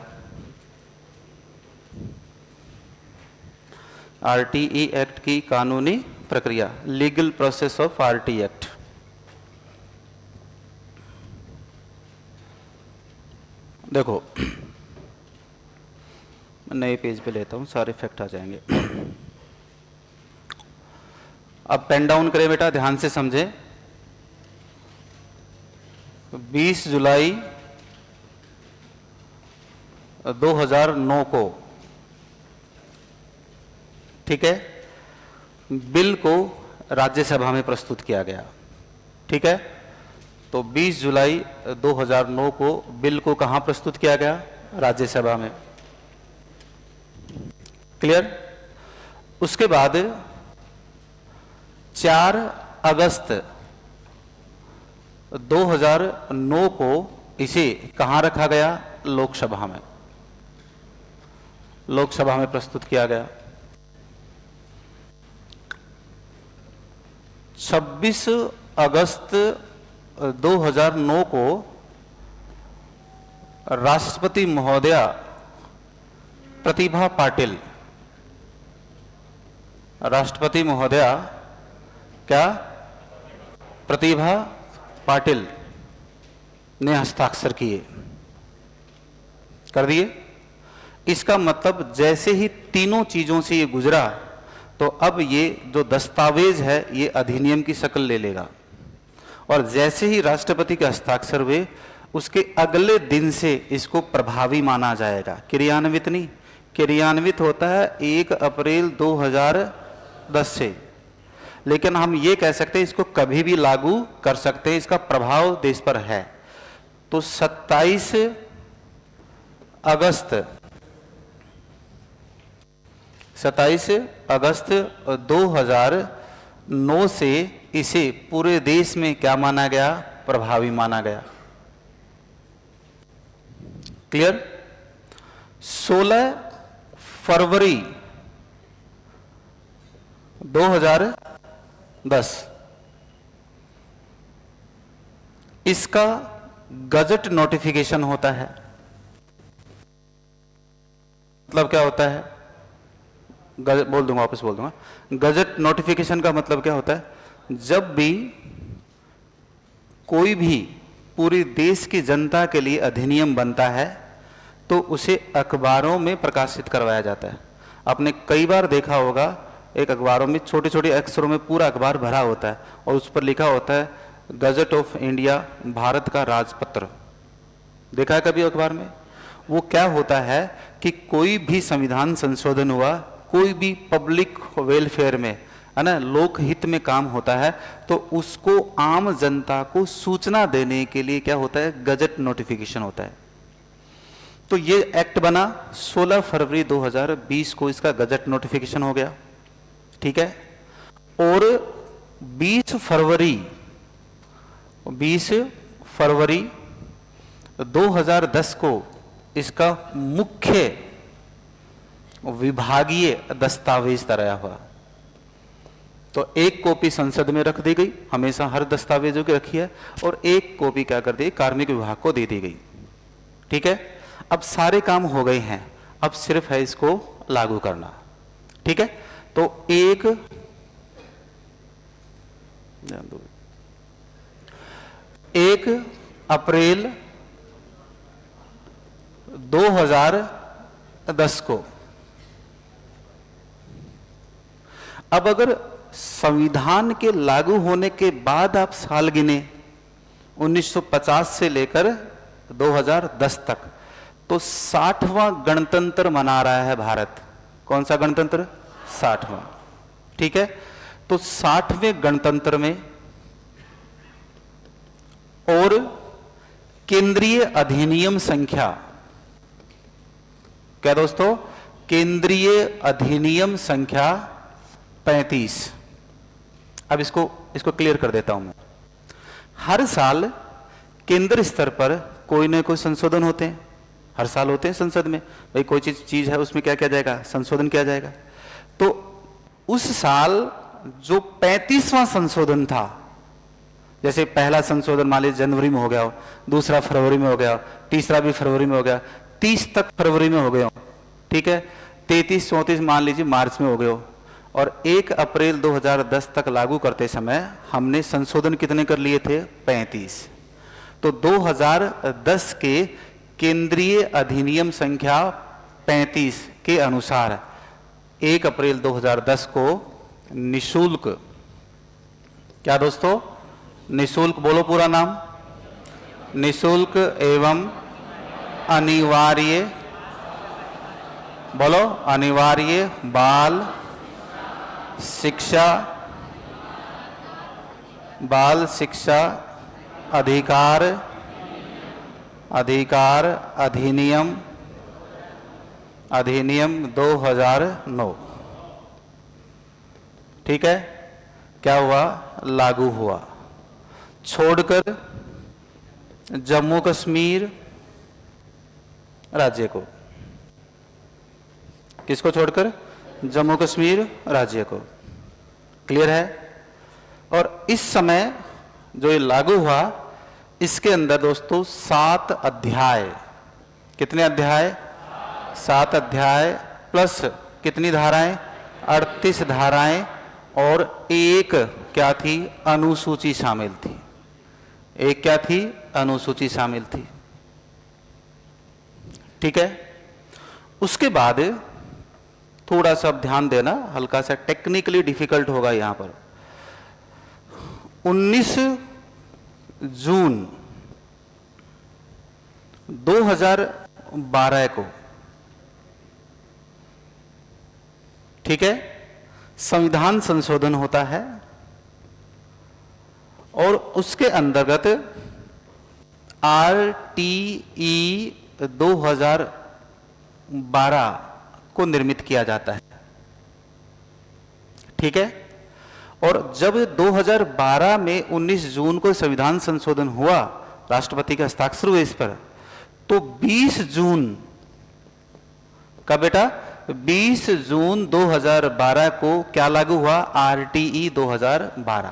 आरटीई एक्ट की कानूनी प्रक्रिया, legal process of RT act. देखो नए पेज पे लेता हूं, सारे फैक्ट आ जाएंगे। अब पेन डाउन करें बेटा, ध्यान से समझें। 20 जुलाई 2009 को, ठीक है, बिल को राज्यसभा में प्रस्तुत किया गया। ठीक है, तो 20 जुलाई 2009 को बिल को कहां प्रस्तुत किया गया, राज्यसभा में। क्लियर? उसके बाद 4 अगस्त 2009 को इसे कहां रखा गया, लोकसभा में। लोकसभा में प्रस्तुत किया गया। 26 अगस्त 2009 को राष्ट्रपति महोदया प्रतिभा पाटिल, राष्ट्रपति महोदया क्या प्रतिभा पाटिल ने हस्ताक्षर किए, कर दिए। इसका मतलब जैसे ही तीनों चीजों से ये गुजरा तो अब ये जो दस्तावेज है ये अधिनियम की शक्ल ले लेगा, और जैसे ही राष्ट्रपति के हस्ताक्षर हुए उसके अगले दिन से इसको प्रभावी माना जाएगा। क्रियान्वित नहीं, क्रियान्वित होता है 1 अप्रैल 2010 से, लेकिन हम ये कह सकते हैं इसको कभी भी लागू कर सकते हैं, इसका प्रभाव देश पर है। तो 27 अगस्त 2009 से इसे पूरे देश में क्या माना गया, प्रभावी माना गया। क्लियर। 16 फरवरी 2010 इसका गजट नोटिफिकेशन होता है। मतलब क्या होता है, बोल दूंगा, वापस बोल दूंगा। गजट नोटिफिकेशन का मतलब क्या होता है, जब भी कोई भी पूरी देश की जनता के लिए अधिनियम बनता है तो उसे अखबारों में प्रकाशित करवाया जाता है। आपने कई बार देखा होगा एक अखबारों में छोटे छोटे अक्षरों में पूरा अखबार भरा होता है और उस पर लिखा होता है गजट ऑफ इंडिया, भारत का राजपत्र। देखा है कभी अखबार में? वो क्या होता है कि कोई भी संविधान संशोधन हुआ, कोई भी पब्लिक वेलफेयर में, है ना, लोक हित में काम होता है तो उसको आम जनता को सूचना देने के लिए क्या होता है, गजट नोटिफिकेशन होता है। तो ये एक्ट बना 16 फरवरी 2020 को, इसका गजट नोटिफिकेशन हो गया, ठीक है। और 20 फरवरी 2010 को इसका मुख्य विभागीय दस्तावेज तैयार हुआ। तो एक कॉपी संसद में रख दी गई, हमेशा हर दस्तावेजों की रखी है, और एक कॉपी क्या कर दी, कार्मिक विभाग को दे दी गई, ठीक है। अब सारे काम हो गए हैं, अब सिर्फ है इसको लागू करना, ठीक है। तो 1 अप्रैल 2010 को, अब अगर संविधान के लागू होने के बाद आप साल गिने 1950 से लेकर 2010 तक, तो 60वां गणतंत्र मना रहा है भारत। कौन सा गणतंत्र? 60वां, ठीक है। तो 60वें गणतंत्र में और केंद्रीय अधिनियम संख्या, क्या दोस्तों, केंद्रीय अधिनियम संख्या 35। अब इसको क्लियर कर देता हूं मैं। हर साल केंद्र स्तर पर कोई ना कोई संशोधन होते हैं, हर साल होते हैं संसद में, भाई कोई चीज है उसमें क्या किया जाएगा, संशोधन किया जाएगा। तो उस साल जो 35वां संशोधन था, जैसे पहला संशोधन मान लीजिए जनवरी में हो गया हो, दूसरा फरवरी में हो गया, तीसरा भी फरवरी में हो गया, 30 तक फरवरी में हो गया हो, ठीक है, 33 34 मान लीजिए मार्च में हो गए हो, और 1 अप्रैल 2010 तक लागू करते समय हमने संशोधन कितने कर लिए थे, 35। तो 2010 के केंद्रीय अधिनियम संख्या 35 के अनुसार 1 अप्रैल 2010 को निशुल्क, क्या दोस्तों, निशुल्क, बोलो पूरा नाम, निशुल्क एवं अनिवार्य, बोलो, अनिवार्य बाल शिक्षा अधिकार अधिनियम 2009, ठीक है, क्या हुआ, लागू हुआ। छोड़कर जम्मू कश्मीर राज्य को, किसको छोड़कर? जम्मू कश्मीर राज्य को। क्लियर है? और इस समय जो ये लागू हुआ, इसके अंदर दोस्तों 7 अध्याय, कितने अध्याय? 7 अध्याय प्लस कितनी धाराएं? 38 धाराएं, और एक क्या थी? अनुसूची शामिल थी। एक क्या थी? अनुसूची शामिल थी। ठीक है। उसके बाद थोड़ा सा ध्यान देना, हल्का सा टेक्निकली डिफिकल्ट होगा यहां पर। 19 जून 2012 को, ठीक है, संविधान संशोधन होता है, और उसके अंतर्गत RTE 2012 को निर्मित किया जाता है। ठीक है। और जब 2012 में 19 जून को संविधान संशोधन हुआ, राष्ट्रपति के हस्ताक्षर हुए इस पर, तो 20 जून का बेटा 20 जून 2012 को क्या लागू हुआ? RTE 2012।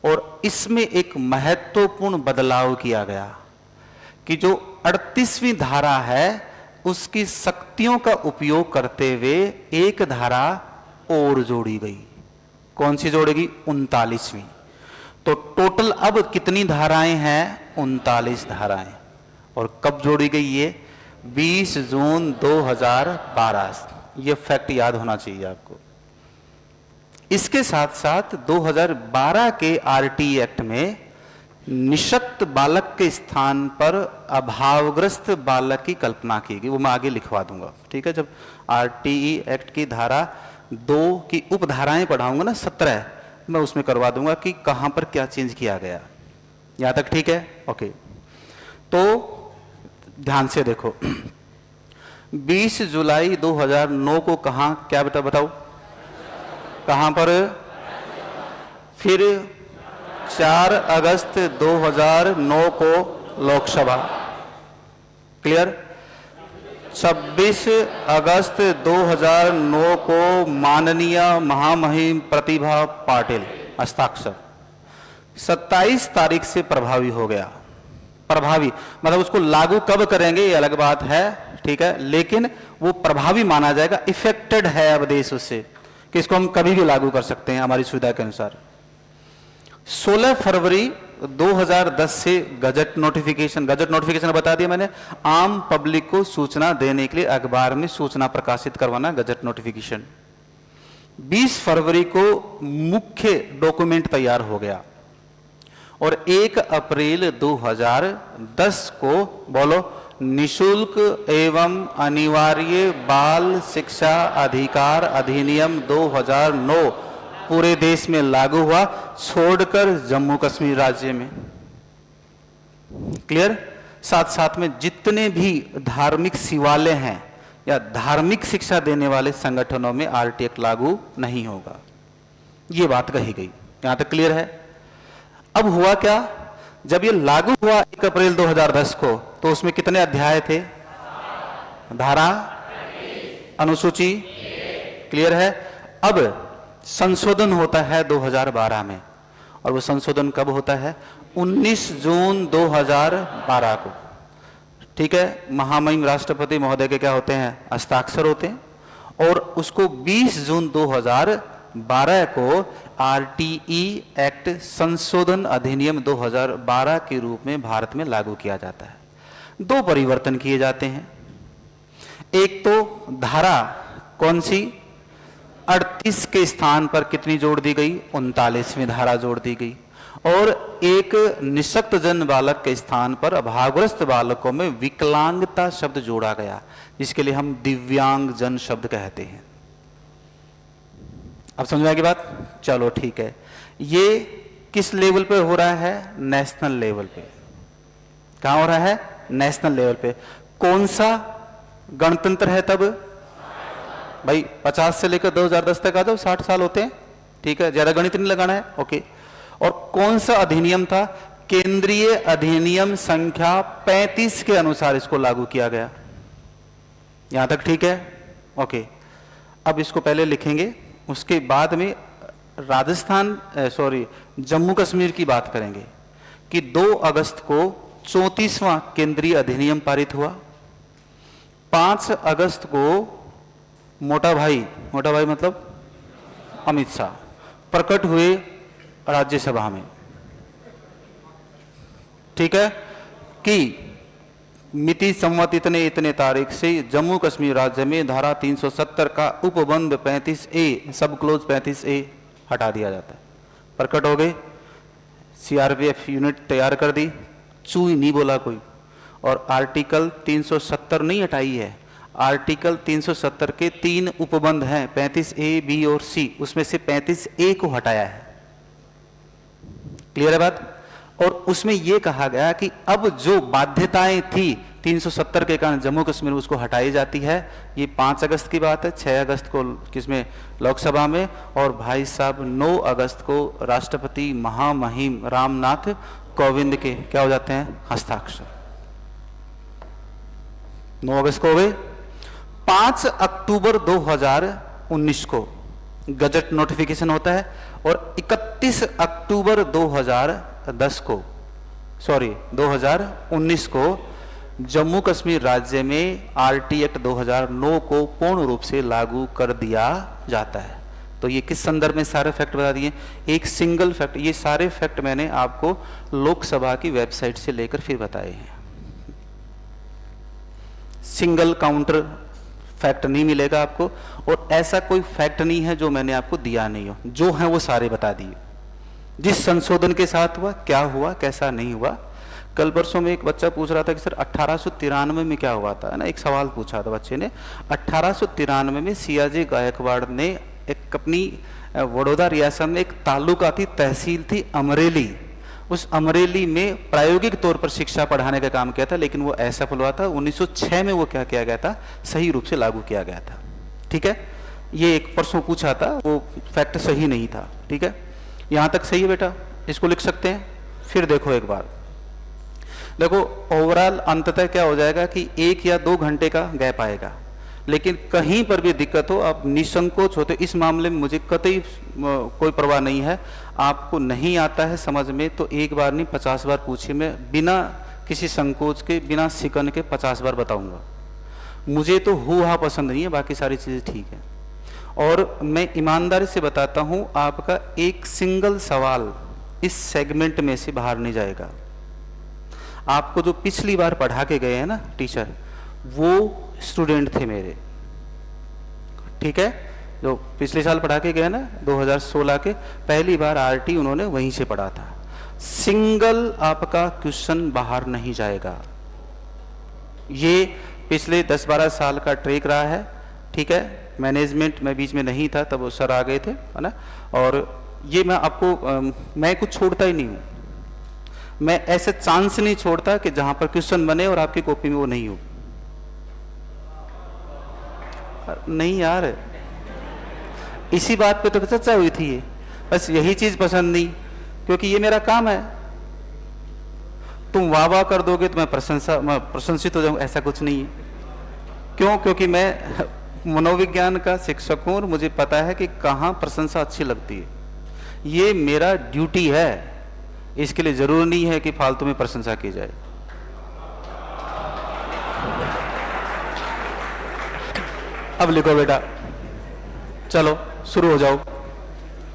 और इसमें एक महत्वपूर्ण बदलाव किया गया कि जो 38वीं धारा है उसकी शक्तियों का उपयोग करते हुए एक धारा और जोड़ी गई। कौन सी जोड़ेगी? 39वीं। तो टोटल अब कितनी धाराएं हैं? 39 धाराएं। और कब जोड़ी गई ये? 20 जून 2012। ये फैक्ट याद होना चाहिए आपको। इसके साथ साथ 2012 के RTE एक्ट में निशक्त बालक के स्थान पर अभावग्रस्त बालक की कल्पना की गई। वो मैं आगे लिखवा दूंगा। ठीक है। जब RTE एक्ट की धारा 2 की उपधाराएं पढ़ाऊंगा ना, 17, मैं उसमें करवा दूंगा कि कहां पर क्या चेंज किया गया। यहां तक ठीक है? ओके। तो ध्यान से देखो, 20 जुलाई 2009 को कहां, क्या बेटा बताओ, कहां पर? फिर 4 अगस्त 2009 को लोकसभा। क्लियर? 26 अगस्त 2009 को माननीय महामहिम प्रतिभा पाटिल, हस्ताक्षर। 27 तारीख से प्रभावी हो गया। प्रभावी मतलब उसको लागू कब करेंगे ये अलग बात है, ठीक है, लेकिन वो प्रभावी माना जाएगा, इफेक्टेड है अब देश उससे, कि इसको हम कभी भी लागू कर सकते हैं हमारी सुविधा के अनुसार। 16 फरवरी 2010 से गजट नोटिफिकेशन बता दिया मैंने, आम पब्लिक को सूचना देने के लिए अखबार में सूचना प्रकाशित करवाना, गजट नोटिफिकेशन। 20 फरवरी को मुख्य डॉक्यूमेंट तैयार हो गया, और 1 अप्रैल 2010 को बोलो निशुल्क एवं अनिवार्य बाल शिक्षा अधिकार अधिनियम 2009 पूरे देश में लागू हुआ, छोड़कर जम्मू कश्मीर राज्य में। क्लियर? साथ साथ में जितने भी धार्मिक शिवालय हैं या धार्मिक शिक्षा देने वाले संगठनों में RTE एक्ट लागू नहीं होगा, यह बात कही गई। यहां तक क्लियर है? अब हुआ क्या, जब ये लागू हुआ 1 अप्रैल 2010 को, तो उसमें कितने अध्याय थे? धारा, अनुसूची। क्लियर है? अब संशोधन होता है 2012 में, और वो संशोधन कब होता है? 19 जून 2012 को। ठीक है। महामहिम राष्ट्रपति महोदय के क्या होते हैं? हस्ताक्षर होते हैं, और उसको 20 जून 2012 को RTE एक्ट संशोधन अधिनियम 2012 के रूप में भारत में लागू किया जाता है। 2 परिवर्तन किए जाते हैं। एक तो धारा कौन सी? 38 के स्थान पर कितनी जोड़ दी गई? 39वीं धारा जोड़ दी गई। और एक निशक्त जन बालक के स्थान पर अभावग्रस्त बालकों में विकलांगता शब्द जोड़ा गया, जिसके लिए हम दिव्यांग जन शब्द कहते हैं। अब समझ में आएगी बात? चलो ठीक है। ये किस लेवल पे हो रहा है? नेशनल लेवल पे। कहां हो रहा है? नेशनल लेवल पे। कौन सा गणतंत्र है तब? भाई 50 से लेकर 2010 तक आ जाओ, 60 साल होते हैं। ठीक है, ज्यादा गणित नहीं लगाना है। ओके। और कौन सा अधिनियम था? केंद्रीय अधिनियम संख्या 35 के अनुसार इसको लागू किया गया। यहां तक ठीक है? ओके, अब इसको पहले लिखेंगे, उसके बाद में राजस्थान जम्मू कश्मीर की बात करेंगे कि 2 अगस्त को 34वां केंद्रीय अधिनियम पारित हुआ। 5 अगस्त को मोटा भाई मतलब अमित शाह प्रकट हुए राज्यसभा में, ठीक है, कि मिति संवत इतने इतने तारीख से जम्मू कश्मीर राज्य में धारा 370 का उपबंध 35A सब क्लोज 35A हटा दिया जाता है। प्रकट हो गए, सीआरपीएफ यूनिट तैयार कर दी, चूई नहीं बोला कोई। और आर्टिकल 370 नहीं हटाई है, आर्टिकल 370 के 3 उपबंध हैं 35A, B और C, उसमें से 35A को हटाया है। क्लियर है बात? और उसमें यह कहा गया कि अब जो बाध्यताएं थी 370 के कारण जम्मू कश्मीर में, उसको हटाई जाती है। ये 5 अगस्त की बात है, 6 अगस्त को किसमें, लोकसभा में, और भाई साहब 9 अगस्त को राष्ट्रपति महामहिम रामनाथ कोविंद के क्या हो जाते हैं, हस्ताक्षर। 9 अगस्त को हो गए। 5 अक्टूबर 2019 को गजट नोटिफिकेशन होता है, और 31 अक्टूबर 2019 को जम्मू कश्मीर राज्य में आरटी एक्ट 2009 को पूर्ण रूप से लागू कर दिया जाता है। तो ये किस संदर्भ में सारे फैक्ट बता दिए, एक सिंगल फैक्ट। ये सारे फैक्ट मैंने आपको लोकसभा की वेबसाइट से लेकर फिर बताए हैं। सिंगल काउंटर फैक्ट नहीं मिलेगा आपको, और ऐसा कोई फैक्ट नहीं है जो मैंने आपको दिया नहीं हो, जो है वो सारे बता दिए। जिस संशोधन के साथ हुआ, क्या हुआ, कैसा नहीं हुआ। कल परसों में एक बच्चा पूछ रहा था कि सर 1893 में क्या हुआ था, है ना, एक सवाल पूछा था बच्चे ने। 1893 में सियाजी गायकवाड़ ने एक अपनी वडोदरा रियासत में एक तालुका थी, तहसील थी अमरेली, उस अमरेली में प्रायोगिक तौर पर शिक्षा पढ़ाने का काम किया था, लेकिन वो असफल हुआ था। 1906 में वो क्या किया गया था, सही रूप से लागू किया गया था। ठीक है, ये एक परसों पूछा था, वो फैक्ट सही नहीं था। ठीक है, यहां तक सही है बेटा, इसको लिख सकते हैं। फिर देखो एक बार, देखो ओवरऑल अंततः क्या हो जाएगा कि 1 या 2 घंटे का गैप आएगा, लेकिन कहीं पर भी दिक्कत हो आप निसंकोच होते। इस मामले में मुझे कतई कोई परवाह नहीं है। आपको नहीं आता है समझ में तो एक बार नहीं 50 बार पूछिए, मैं बिना किसी संकोच के, बिना सिकन के 50 बार बताऊंगा। मुझे तो हुआ पसंद नहीं है, बाकी सारी चीज़ें ठीक है। और मैं ईमानदारी से बताता हूं, आपका एक सिंगल सवाल इस सेगमेंट में से बाहर नहीं जाएगा। आपको जो पिछली बार पढ़ा के गए हैं ना टीचर, वो स्टूडेंट थे मेरे, ठीक है, जो पिछले साल पढ़ा के गए ना 2016 के, पहली बार आरटी उन्होंने वहीं से पढ़ा था। सिंगल आपका क्वेश्चन बाहर नहीं जाएगा। ये पिछले 10-12 साल का ट्रैक रहा है। ठीक है, मैनेजमेंट में बीच में नहीं था, तब वो सर आ गए थे, है ना। और ये मैं आपको मैं कुछ छोड़ता ही नहीं हूँ, मैं ऐसे चांस नहीं छोड़ता कि जहां पर क्वेश्चन बने और आपकी कॉपी में वो नहीं हो। नहीं यार, इसी बात पे तो चर्चा हुई थी, ये बस यही चीज पसंद नहीं, क्योंकि ये मेरा काम है। तुम वाह वाह कर दोगे तो मैं प्रशंसित हो जाऊंगा, ऐसा कुछ नहीं है। क्यों? क्योंकि मैं मनोविज्ञान का शिक्षक हूं और मुझे पता है कि कहाँ प्रशंसा अच्छी लगती है। ये मेरा ड्यूटी है, इसके लिए जरूरी नहीं है कि फालतू में प्रशंसा की जाए। अब लिखो बेटा, चलो शुरू हो जाओ।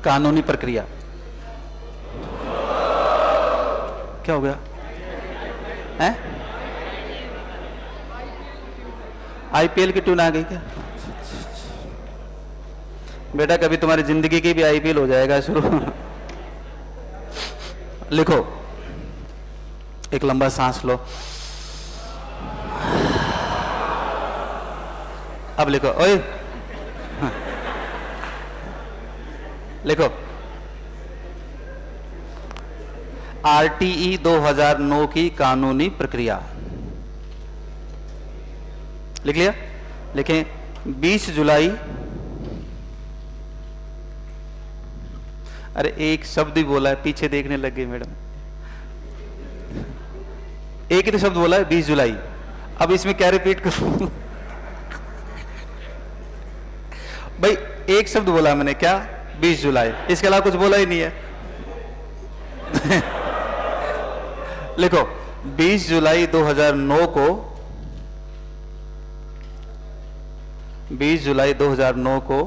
कानूनी प्रक्रिया क्या हो गया है? आईपीएल की ट्यून आ गई क्या? बेटा कभी तुम्हारी जिंदगी की भी आईपीएल हो जाएगा शुरू। लिखो, एक लंबा सांस लो। अब लिखो, ओए लिखो, आरटीई 2009 की कानूनी प्रक्रिया। लिख लिया? लिखें 20 जुलाई। अरे एक शब्द ही बोला है, पीछे देखने लग गई मैडम। एक ही तो शब्द बोला है 20 जुलाई। अब इसमें क्या रिपीट करूं? भाई एक शब्द बोला मैंने, क्या? 20 जुलाई, इसके अलावा कुछ बोला ही नहीं है। लिखो 20 जुलाई 2009 को, 20 जुलाई 2009 को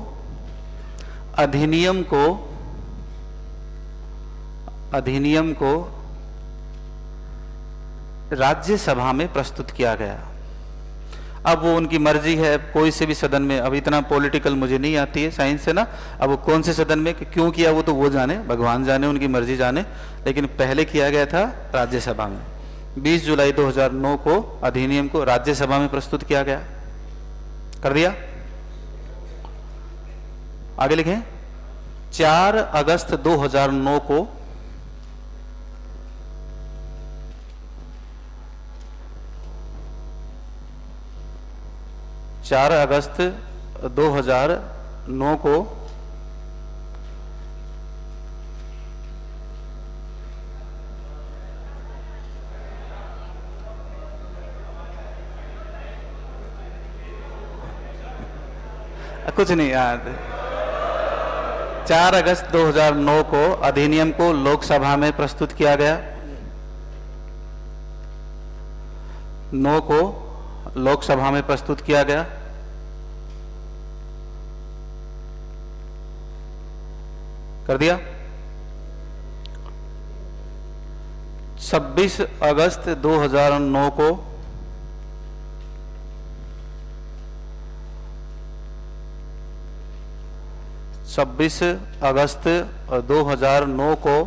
अधिनियम को राज्यसभा में प्रस्तुत किया गया। अब वो उनकी मर्जी है, कोई से भी सदन में, अब इतना पॉलिटिकल मुझे नहीं आती है साइंस से ना, अब वो कौन से सदन में क्यों किया वो तो वो जाने, भगवान जाने, उनकी मर्जी जाने, लेकिन पहले किया गया था राज्यसभा में। 20 जुलाई 2009 को अधिनियम को राज्यसभा में प्रस्तुत किया गया। कर दिया? आगे लिखें 4 अगस्त 2009 को अगस्त 2009 को कुछ नहीं याद, 4 अगस्त 2009 को अधिनियम को लोकसभा में प्रस्तुत किया गया। 9 को लोकसभा में प्रस्तुत किया गया। कर दिया? 26 अगस्त 2009 को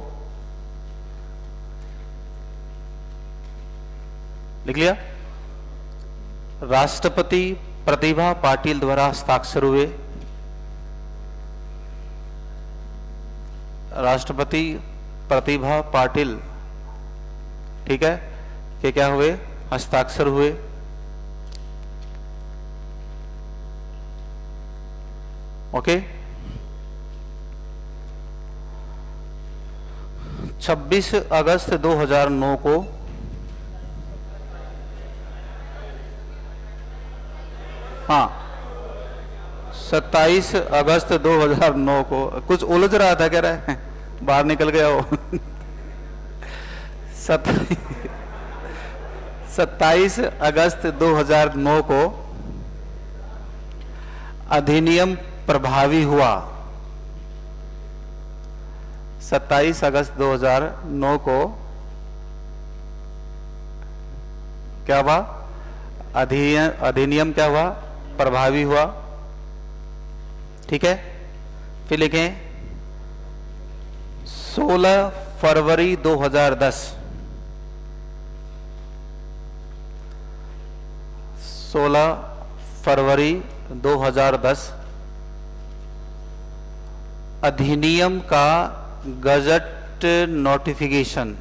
लिख लिया, राष्ट्रपति प्रतिभा पाटिल द्वारा हस्ताक्षर हुए। राष्ट्रपति प्रतिभा पाटिल, ठीक है, कि क्या हुए? हस्ताक्षर हुए। ओके। 26 अगस्त 2009 को हाँ 27 अगस्त 2009 को, कुछ उलझ रहा था कह रहा है, बाहर निकल गया हो। 27 अगस्त 2009 को अधिनियम प्रभावी हुआ। 27 अगस्त 2009 को क्या हुआ? अधिनियम क्या हुआ? प्रभावी हुआ। ठीक है, फिर लिखें 16 फरवरी 2010। 16 फरवरी 2010 अधिनियम का गजट नोटिफिकेशन।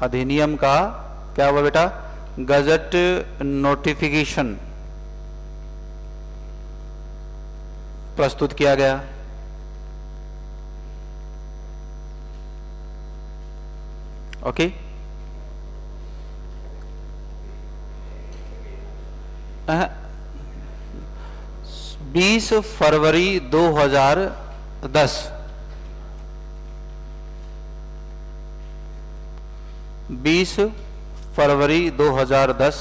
अधिनियम का क्या हुआ बेटा? गजट नोटिफिकेशन प्रस्तुत किया गया। ओके। 20 फरवरी 2010 20 फरवरी 2010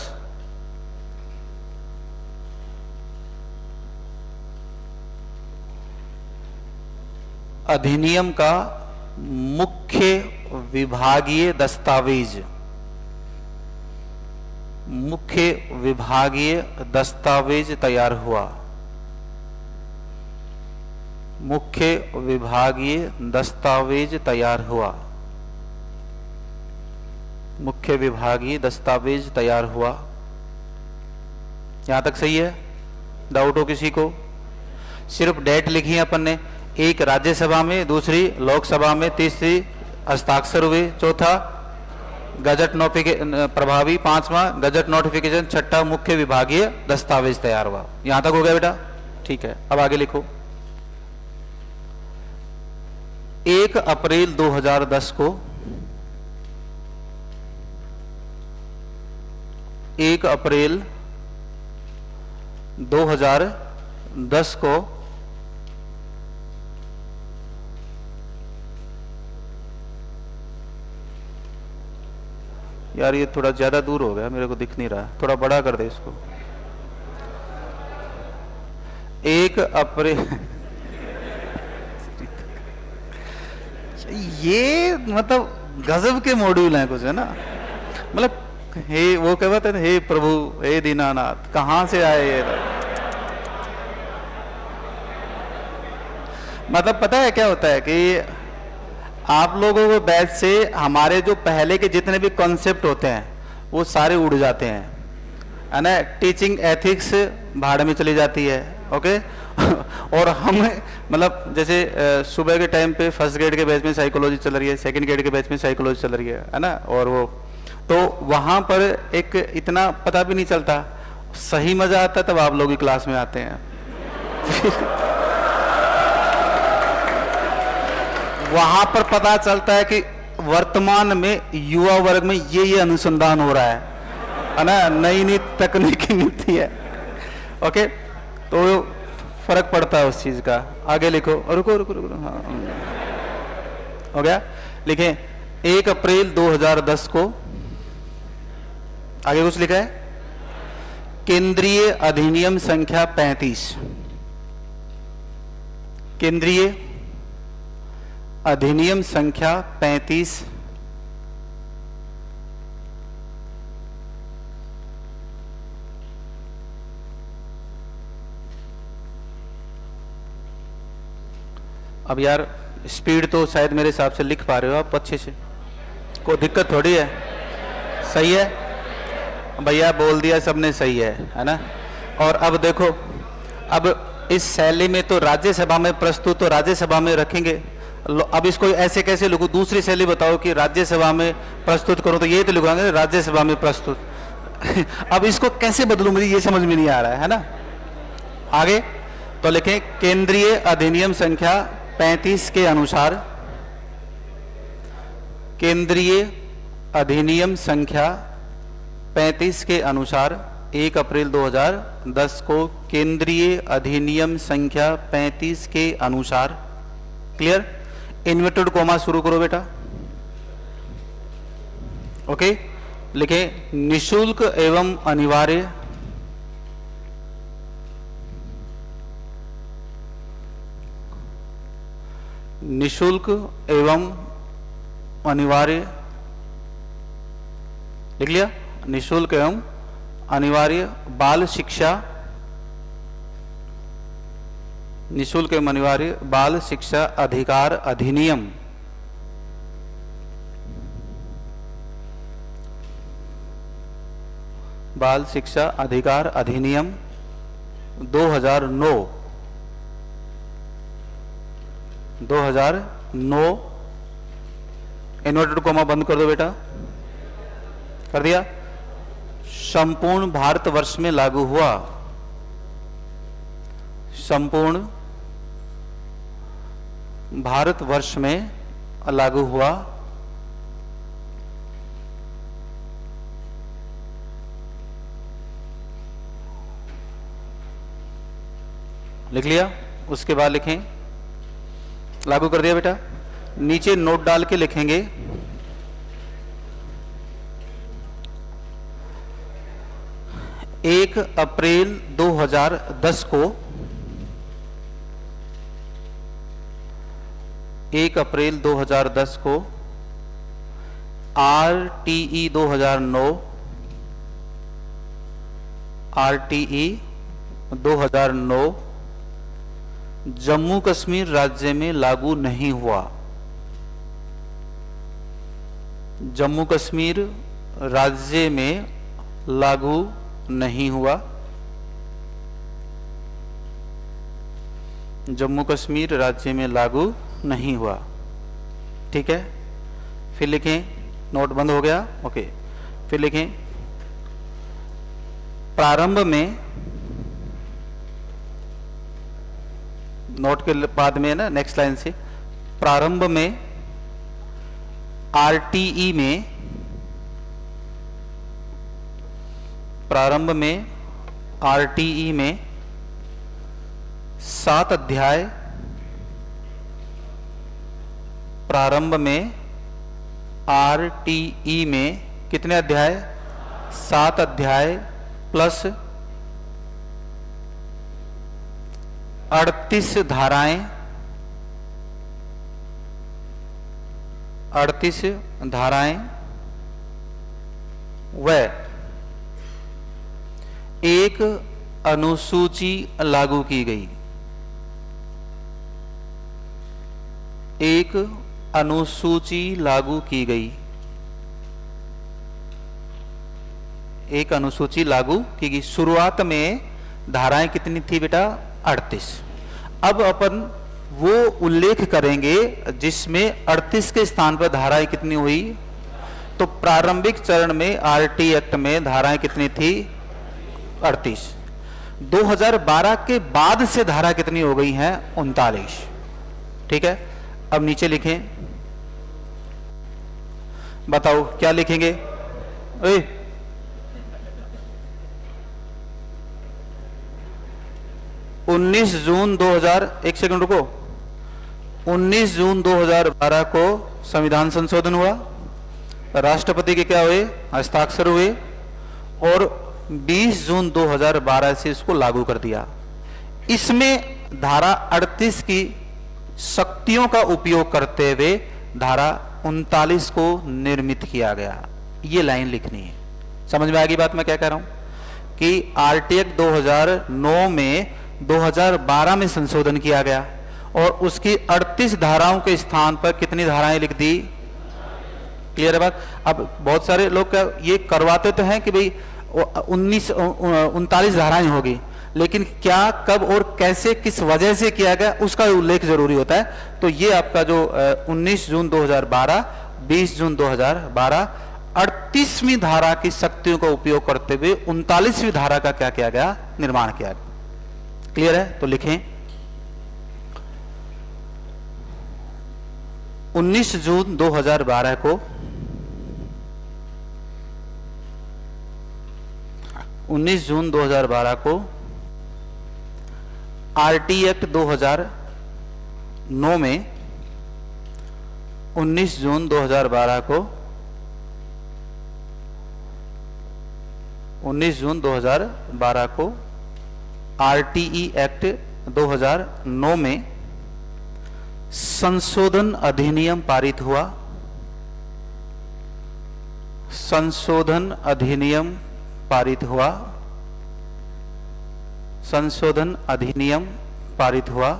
अधिनियम का मुख्य विभागीय दस्तावेज, मुख्य विभागीय दस्तावेज तैयार हुआ। मुख्य विभागीय दस्तावेज तैयार हुआ। मुख्य विभागीय दस्तावेज तैयार हुआ। यहां तक सही है? डाउट हो किसी को? सिर्फ डेट लिखी है अपन ने, एक राज्यसभा में, दूसरी लोकसभा में, तीसरी हस्ताक्षर हुए, चौथा गजट प्रभावी, पांचवा गजट नोटिफिकेशन, छठा मुख्य विभागीय दस्तावेज तैयार हुआ। यहां तक हो गया बेटा? ठीक है, अब आगे लिखो। 1 अप्रैल 2010 को 1 अप्रैल 2010 को यार ये थोड़ा ज्यादा दूर हो गया, मेरे को दिख नहीं रहा, थोड़ा बड़ा कर दे इसको। 1 अप्रैल ये मतलब गजब के मॉड्यूल हैं कुछ, है ना। मतलब हे वो क्या बात है, हे प्रभु हे दीनानाथ, कहां से आए ये। मतलब पता है क्या होता है कि आप लोगों को बैच से हमारे जो पहले के जितने भी कॉन्सेप्ट होते हैं वो सारे उड़ जाते हैं, है ना। टीचिंग एथिक्स भाड़ में चली जाती है, ओके। और हम मतलब जैसे सुबह के टाइम पे फर्स्ट ग्रेड के बैच में साइकोलॉजी चल रही है, सेकंड ग्रेड के बैच में साइकोलॉजी चल रही है ना। और वो तो वहाँ पर एक इतना पता भी नहीं चलता, सही मजा आता तब आप लोग की क्लास में आते हैं। वहां पर पता चलता है कि वर्तमान में युवा वर्ग में ये अनुसंधान हो रहा है ना, नई नई तकनीकी मिलती है, ओके। तो फर्क पड़ता है उस चीज का। आगे लिखो, रुको रुको रुको, हाँ हो गया। लिखें 1 अप्रैल 2010 को, आगे कुछ लिखा है, केंद्रीय अधिनियम संख्या 35, केंद्रीय अधिनियम संख्या 35 अब यार स्पीड तो शायद मेरे हिसाब से लिख पा रहे हो आप अच्छे से, कोई दिक्कत थोड़ी है, सही है भैया, बोल दिया सबने सही है ना। और अब देखो, अब इस शैली में तो राज्यसभा में प्रस्तुत, तो राज्यसभा में रखेंगे। अब इसको ऐसे कैसे लिखूं, दूसरी शैली बताओ कि राज्यसभा में प्रस्तुत करो, तो ये तो लिखवाएंगे राज्यसभा में प्रस्तुत। अब इसको कैसे बदलूं, मुझे ये समझ में नहीं आ रहा है ना। आगे तो लिखें केंद्रीय अधिनियम संख्या 35 के अनुसार, केंद्रीय अधिनियम संख्या 35 के अनुसार 1 अप्रैल 2010 को केंद्रीय अधिनियम संख्या 35 के अनुसार, क्लियर। इन्वर्टेड कोमा शुरू करो बेटा, ओके। लिखें निशुल्क एवं अनिवार्य, निशुल्क एवं अनिवार्य, लिख लिया, निशुल्क एवं अनिवार्य बाल शिक्षा, निशुल्क एवं अनिवार्य बाल शिक्षा अधिकार अधिनियम, बाल शिक्षा अधिकार अधिनियम 2009, 2009, इन्वर्टेड कोमा बंद कर दो बेटा, कर दिया। संपूर्ण भारतवर्ष में लागू हुआ, संपूर्ण भारतवर्ष में लागू हुआ, लिख लिया। उसके बाद लिखें, लागू कर दिया बेटा, नीचे नोट डाल के लिखेंगे 1 अप्रैल 2010 को, 1 अप्रैल 2010 को RTE 2009, RTE 2009 जम्मू कश्मीर राज्य में लागू नहीं हुआ, जम्मू कश्मीर राज्य में लागू नहीं हुआ, जम्मू कश्मीर राज्य में लागू नहीं हुआ, ठीक है। फिर लिखें, नोट बंद हो गया, ओके। फिर लिखें प्रारंभ में, नोट के बाद में ना नेक्स्ट लाइन से, प्रारंभ में RTE में प्रारंभ में आरटीई में 7 अध्याय, प्रारंभ में आरटीई में कितने अध्याय? 7 अध्याय प्लस 38 धाराएं, 38 धाराएं व एक अनुसूची लागू की गई। एक अनुसूची लागू की गई। एक अनुसूची लागू की गई। शुरुआत में धाराएं कितनी थी बेटा? 38। अब अपन वो उल्लेख करेंगे जिसमें 38 के स्थान पर धाराएं कितनी हुई। तो प्रारंभिक चरण में आरटी एक्ट में धाराएं कितनी थी? 38। 2012 के बाद से धारा कितनी हो गई हैं? 39। ठीक है, अब नीचे लिखें, बताओ क्या लिखेंगे? 19 जून 2000, एक सेकंड रुको, 19 जून 2012 को संविधान संशोधन हुआ, राष्ट्रपति के क्या हुए? हस्ताक्षर हुए, और 20 जून 2012 से इसको लागू कर दिया। इसमें धारा 38 की शक्तियों का उपयोग करते हुए धारा 39 को निर्मित किया गया। ये लाइन लिखनी है। समझ में आ गई बात मैं क्या कह रहा हूं कि आरटी एक्ट 2009 में 2012 में संशोधन किया गया और उसकी 38 धाराओं के स्थान पर कितनी धाराएं लिख दी? क्लियर है बात? अब बहुत सारे लोग क्या ये करवाते तो हैं कि भाई 39 धाराएं होगी, लेकिन क्या, कब और कैसे, किस वजह से किया गया उसका उल्लेख जरूरी होता है। तो ये आपका जो 19 जून 2012, 20 जून 2012, 38वीं धारा की शक्तियों का उपयोग करते हुए 39वीं धारा का क्या किया गया? निर्माण किया गया। क्लियर है? तो लिखें 19 जून 2012 को 19 जून 2012 को आरटी एक्ट 2009 में 19 जून 2012 को 19 जून 2012 को आरटीई एक्ट 2009 में संशोधन अधिनियम पारित हुआ। संशोधन अधिनियम पारित हुआ। संशोधन अधिनियम पारित हुआ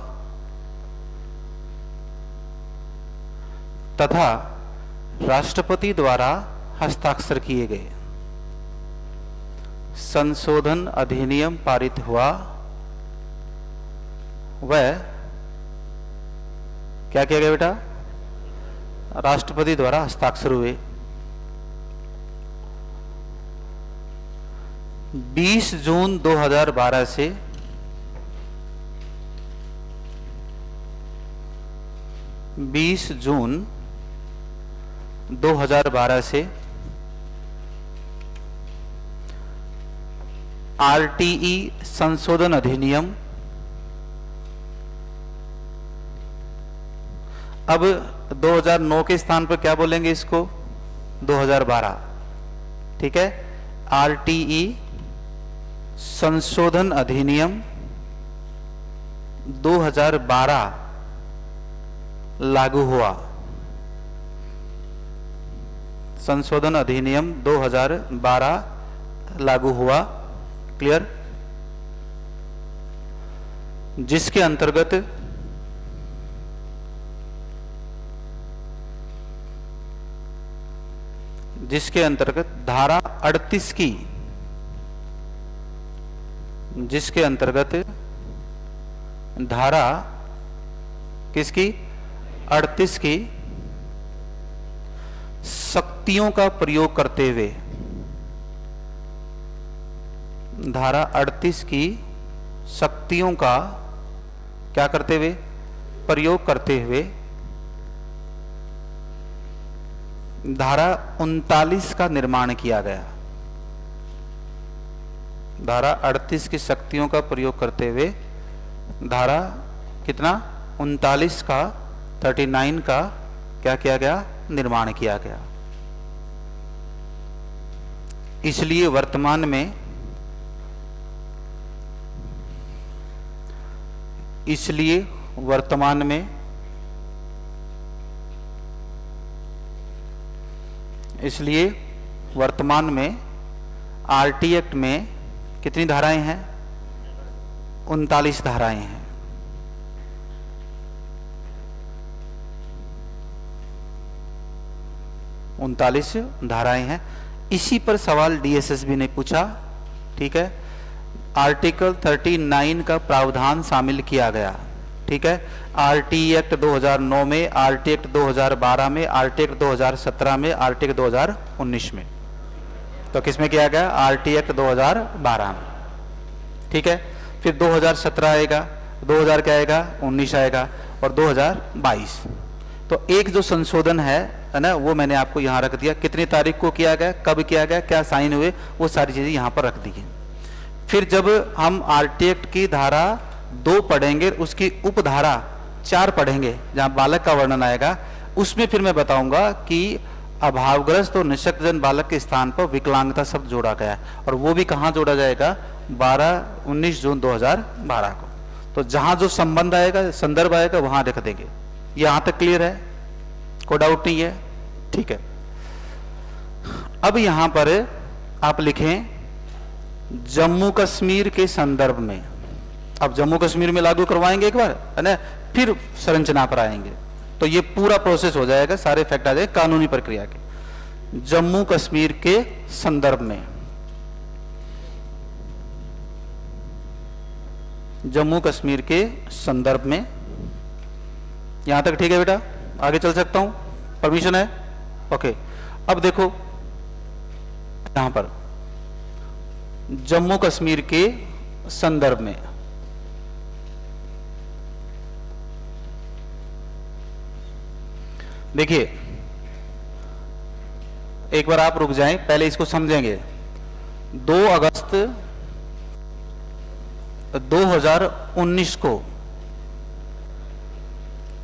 तथा राष्ट्रपति द्वारा हस्ताक्षर किए गए। संशोधन अधिनियम पारित हुआ वह क्या किया गया बेटा? राष्ट्रपति द्वारा हस्ताक्षर हुए। 20 जून 2012 से 20 जून 2012 से आरटीई संशोधन अधिनियम, अब 2009 के स्थान पर क्या बोलेंगे इसको? 2012। ठीक है, आरटीई संशोधन अधिनियम 2012 लागू हुआ। संशोधन अधिनियम 2012 लागू हुआ। क्लियर? जिसके अंतर्गत धारा 38 की, जिसके अंतर्गत धारा किसकी? 38 की शक्तियों का प्रयोग करते हुए, धारा 38 की शक्तियों का क्या करते हुए? प्रयोग करते हुए धारा 39 का निर्माण किया गया। धारा 38 की शक्तियों का प्रयोग करते हुए धारा कितना 39 का 39 का क्या किया गया, निर्माण किया गया। इसलिए वर्तमान में आरटी एक्ट में कितनी धाराएं हैं, 39 धाराएं हैं। उनतालीस धाराएं हैं। इसी पर सवाल डीएसएसबी ने पूछा, ठीक है। आर्टिकल 39 का प्रावधान शामिल किया गया, ठीक है। आरटी एक्ट 2009 में, आरटी एक्ट 2012 में, आरटी एक्ट 2017 में, आरटी एक्ट 2019 में। तो किसमें किया गया, आरटी एक्ट 2012 में, ठीक है। फिर 2017 आएगा, 2000 क्या आएगा, 19 आएगा और 2022। तो एक जो संशोधन है ना, वो मैंने आपको यहां रख दिया। कितनी तारीख को किया गया, कब किया गया, क्या साइन हुए, वो सारी चीजें यहां पर रख दी गई। फिर जब हम आरटी एक्ट की धारा 2 पढ़ेंगे, उसकी उपधारा 4 पढ़ेंगे जहां बालक का वर्णन आएगा, उसमें फिर मैं बताऊंगा कि अभावग्रस्त और निःशक्तजन बालक के स्थान पर विकलांगता शब्द जोड़ा गया है, और वो भी कहां जोड़ा जाएगा, 19 जून 2012 को। तो जहां जो संबंध आएगा, संदर्भ आएगा, वहां रख देंगे। यहां तक क्लियर है, कोई डाउट नहीं है, ठीक है। अब यहां पर आप लिखें जम्मू कश्मीर के संदर्भ में। अब जम्मू कश्मीर में लागू करवाएंगे एक बार, है ना, फिर संरचना पर आएंगे, तो ये पूरा प्रोसेस हो जाएगा, सारे फैक्ट आ जाएंगे कानूनी प्रक्रिया के। जम्मू कश्मीर के संदर्भ में, जम्मू कश्मीर के संदर्भ में, यहां तक ठीक है बेटा, आगे चल सकता हूं, परमिशन है, ओके। अब देखो यहां पर जम्मू कश्मीर के संदर्भ में देखिए, एक बार आप रुक जाएं, पहले इसको समझेंगे। 2 अगस्त 2019 को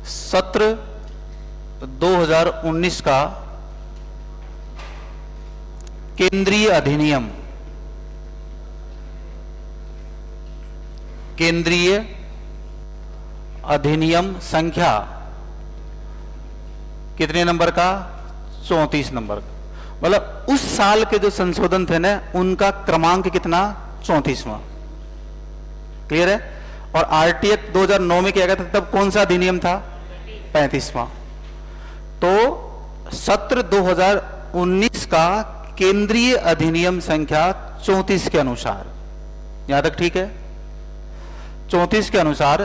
सत्र 2019 का केंद्रीय अधिनियम, केंद्रीय अधिनियम संख्या कितने नंबर का, 34 नंबर का। मतलब उस साल के जो संशोधन थे ना, उनका क्रमांक कितना, 34वां। क्लियर है। और आरटी एक्ट 2009 में किया गया था, तब कौन सा अधिनियम था, 35वां। तो सत्र 2019 का केंद्रीय अधिनियम संख्या 34 के अनुसार, यहां तक ठीक है, 34 के अनुसार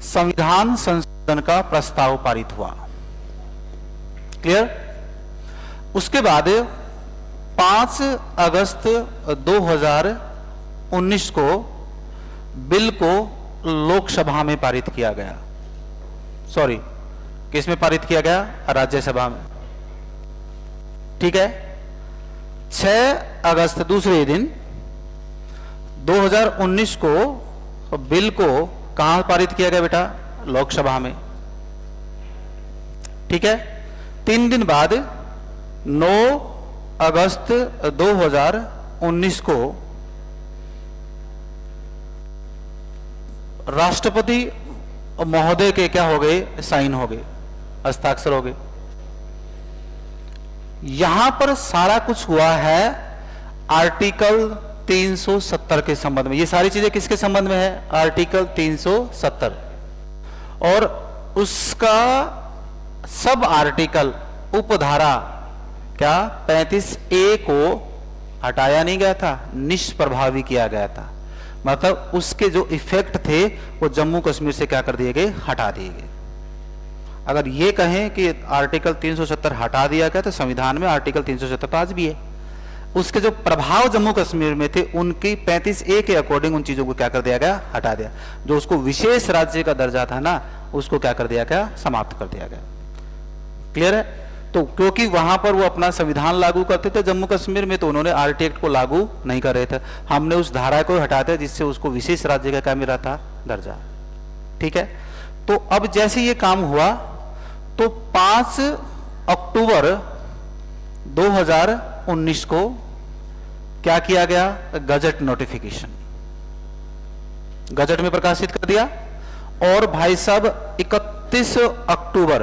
संविधान संशोधन का प्रस्ताव पारित हुआ। क्लियर। उसके बाद 5 अगस्त 2019 को बिल को लोकसभा में पारित किया गया, सॉरी किस में पारित किया गया, राज्यसभा में, ठीक है। 6 अगस्त दूसरे दिन 2019 को बिल को कहां पारित किया गया बेटा, लोकसभा में, ठीक है। 3 दिन बाद 9 अगस्त 2019 को राष्ट्रपति महोदय के क्या हो गए, साइन हो गए, हस्ताक्षर हो गए। यहां पर सारा कुछ हुआ है आर्टिकल 370 के संबंध में। ये सारी चीजें किसके संबंध में है, आर्टिकल 370, और उसका सब आर्टिकल उपधारा क्या 35A को हटाया नहीं गया था, निष्प्रभावी किया गया था। मतलब उसके जो इफेक्ट थे वो जम्मू कश्मीर से क्या कर दिए गए, हटा दिए गए। अगर ये कहें कि आर्टिकल 370 हटा दिया गया, तो संविधान में आर्टिकल 370 आज भी है। उसके जो प्रभाव जम्मू कश्मीर में थे, उनकी 35A के अकॉर्डिंग उन चीजों को क्या कर दिया गया, हटा दिया। जो उसको विशेष राज्य का दर्जा था ना, उसको क्या कर दिया गया, समाप्त कर दिया गया। क्लियर है। तो क्योंकि वहां पर वो अपना संविधान लागू करते थे, जम्मू कश्मीर में तो उन्होंने आरटी एक्ट को लागू नहीं कर रहे थे। हमने उस धारा को हटा दिया जिससे उसको विशेष राज्य का क्या मिला था, दर्जा। ठीक है, तो अब जैसे ये काम हुआ तो 5 अक्टूबर 2019 को क्या किया गया, गजट नोटिफिकेशन गजट में प्रकाशित कर दिया। और भाई साहब 31 अक्टूबर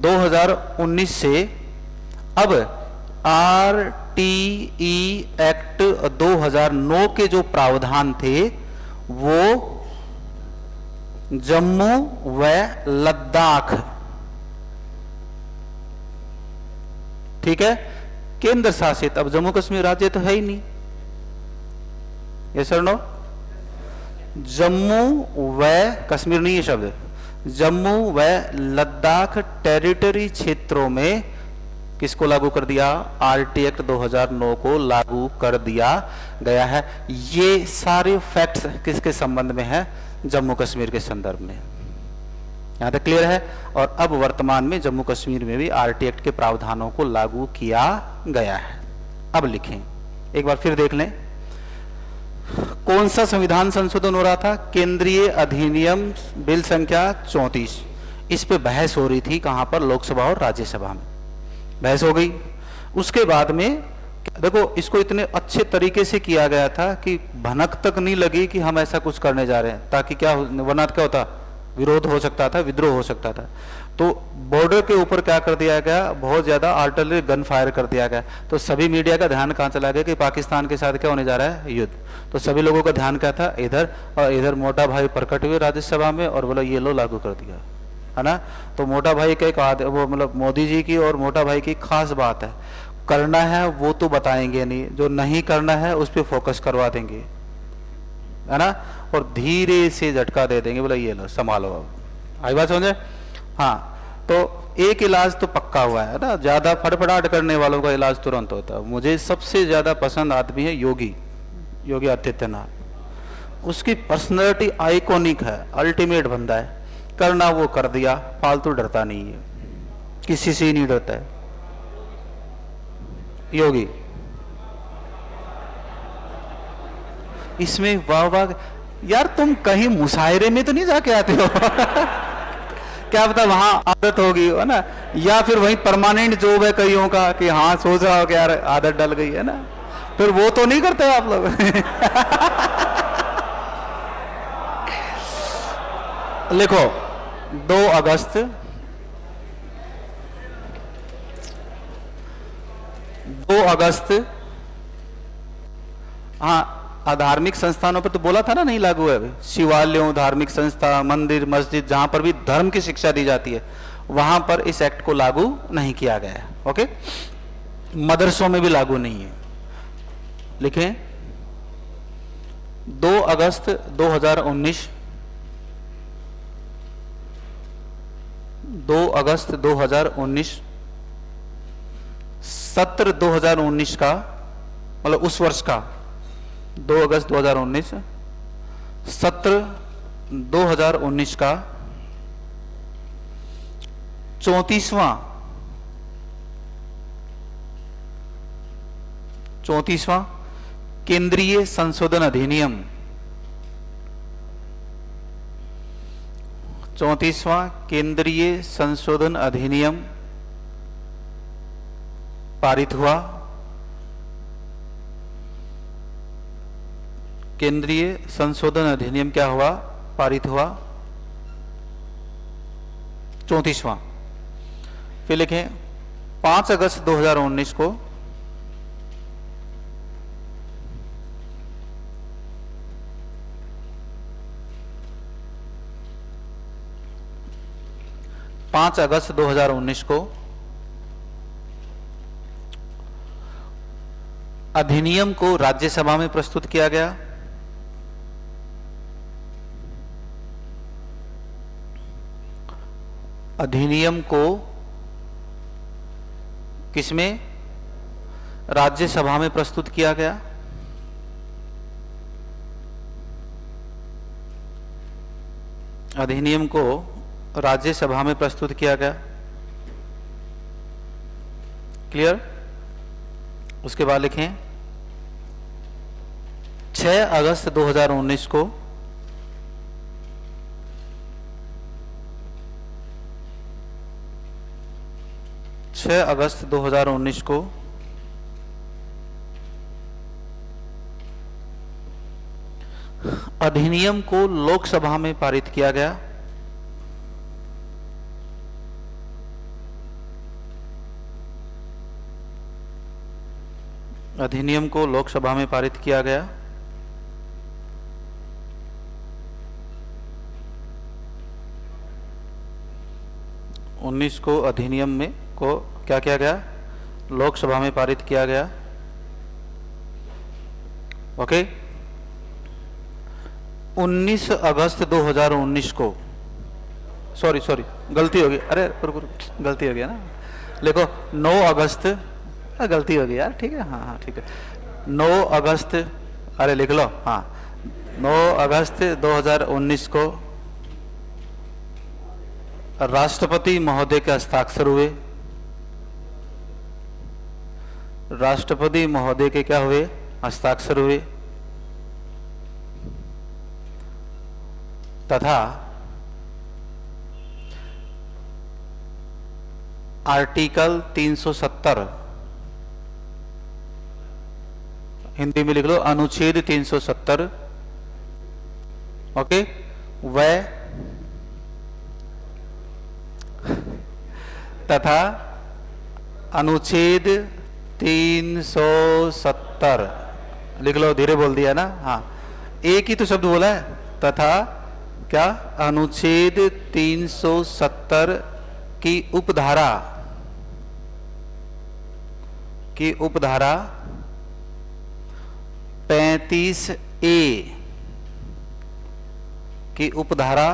2019 से अब आरटीई एक्ट 2009 के जो प्रावधान थे वो जम्मू व लद्दाख, ठीक है, केंद्र शासित, अब जम्मू कश्मीर राज्य तो है ही नहीं, यस और नो, जम्मू व कश्मीर नहीं है शब्द, जम्मू व लद्दाख टेरिटरी क्षेत्रों में किसको लागू कर दिया, आरटी एक्ट 2009 को लागू कर दिया गया है। ये सारे फैक्ट्स किसके संबंध में है, जम्मू कश्मीर के संदर्भ में। यहां तक क्लियर है। और अब वर्तमान में जम्मू कश्मीर में भी आरटी एक्ट के प्रावधानों को लागू किया गया है। अब लिखें, एक बार फिर देख लें, कौन सा संविधान संशोधन हो रहा था, केंद्रीय अधिनियम बिल संख्या 34। इस पे बहस हो रही थी, कहां पर, लोकसभा और राज्यसभा में बहस हो गई। उसके बाद में देखो इसको इतने अच्छे तरीके से किया गया था कि भनक तक नहीं लगी कि हम ऐसा कुछ करने जा रहे हैं, ताकि क्या वरना क्या होता, विरोध हो सकता था, विद्रोह हो सकता था। तो बॉर्डर के ऊपर क्या कर दिया गया, बहुत ज्यादा आर्टिलरी गन फायर कर दिया गया। तो सभी मीडिया का ध्यान कहां चला गया कि पाकिस्तान के साथ क्या होने जा रहा है, युद्ध। तो सभी लोगों का ध्यान क्या था, इधर, और इधर मोटा भाई प्रकट हुए राज्यसभा में और बोला ये लो लागू कर दिया, है ना। तो मोटा भाई का एक वो मतलब मोदी जी की और मोटा भाई की खास बात है, करना है वो तो बताएंगे नहीं, जो नहीं करना है उस पर फोकस करवा देंगे, है ना, और धीरे से झटका दे देंगे, बोला ये लो संभालो। अब आई बात समझे। हाँ, तो एक इलाज तो पक्का हुआ है ना, ज्यादा फड़फड़ाहट करने वालों का इलाज तुरंत होता है। मुझे सबसे ज्यादा पसंद आदमी है योगी आदित्यनाथ। उसकी पर्सनैलिटी आइकॉनिक है, अल्टीमेट बंदा है, करना वो कर दिया, फालतू डरता नहीं है, किसी से ही नहीं डरता है योगी। इसमें वाह वाह, यार तुम कहीं मुशायरे में तो नहीं जाके आते हो क्या पता वहां आदत होगी, है ना, या फिर वहीं परमानेंट जॉब है कईयों का कि हाँ सोच रहा हो कि यार आदत डल गई है ना, फिर वो तो नहीं करते आप लोग लिखो 2 अगस्त 2 अगस्त, हाँ, धार्मिक संस्थानों पर तो बोला था ना नहीं लागू है। शिवालयों, धार्मिक संस्था, मंदिर, मस्जिद, जहां पर भी धर्म की शिक्षा दी जाती है वहां पर इस एक्ट को लागू नहीं किया गया है। ओके, मदरसों में भी लागू नहीं है। लिखें 2 अगस्त 2019, 2 अगस्त 2019 सत्र 2019 का, मतलब उस वर्ष का 2 अगस्त 2019 सत्र 2019 का 34वां केंद्रीय संशोधन अधिनियम, 34वां केंद्रीय संशोधन अधिनियम पारित हुआ। केंद्रीय संशोधन अधिनियम क्या हुआ, पारित हुआ 34वां। फिर लिखें 5 अगस्त 2019 को अधिनियम को राज्यसभा में प्रस्तुत किया गया। अधिनियम को किसमें, राज्यसभा में प्रस्तुत किया गया। अधिनियम को राज्यसभा में प्रस्तुत किया गया। क्लियर? उसके बाद लिखें 6 अगस्त 2019 को अधिनियम को लोकसभा में पारित किया गया। अधिनियम को लोकसभा में पारित किया गया। उन्नीस को अधिनियम में को क्या किया गया? लोकसभा में पारित किया गया। ओके। 19 अगस्त 2019 को, सॉरी गलती होगी, अरे गलती हो गया ना, देखो 9 अगस्त, गलती हो गई यार, ठीक है, हाँ ठीक है, 9 अगस्त, अरे लिख लो, हाँ 9 अगस्त 2019 को राष्ट्रपति महोदय के हस्ताक्षर हुए। राष्ट्रपति महोदय के क्या हुए? हस्ताक्षर हुए। तथा आर्टिकल 370, हिंदी में लिख लो अनुच्छेद 370, ओके, वह तथा अनुच्छेद 370 लिख लो, धीरे बोल दिया ना, हाँ एक ही तो शब्द बोला है, तथा क्या? अनुच्छेद 370 की उपधारा 35A की उपधारा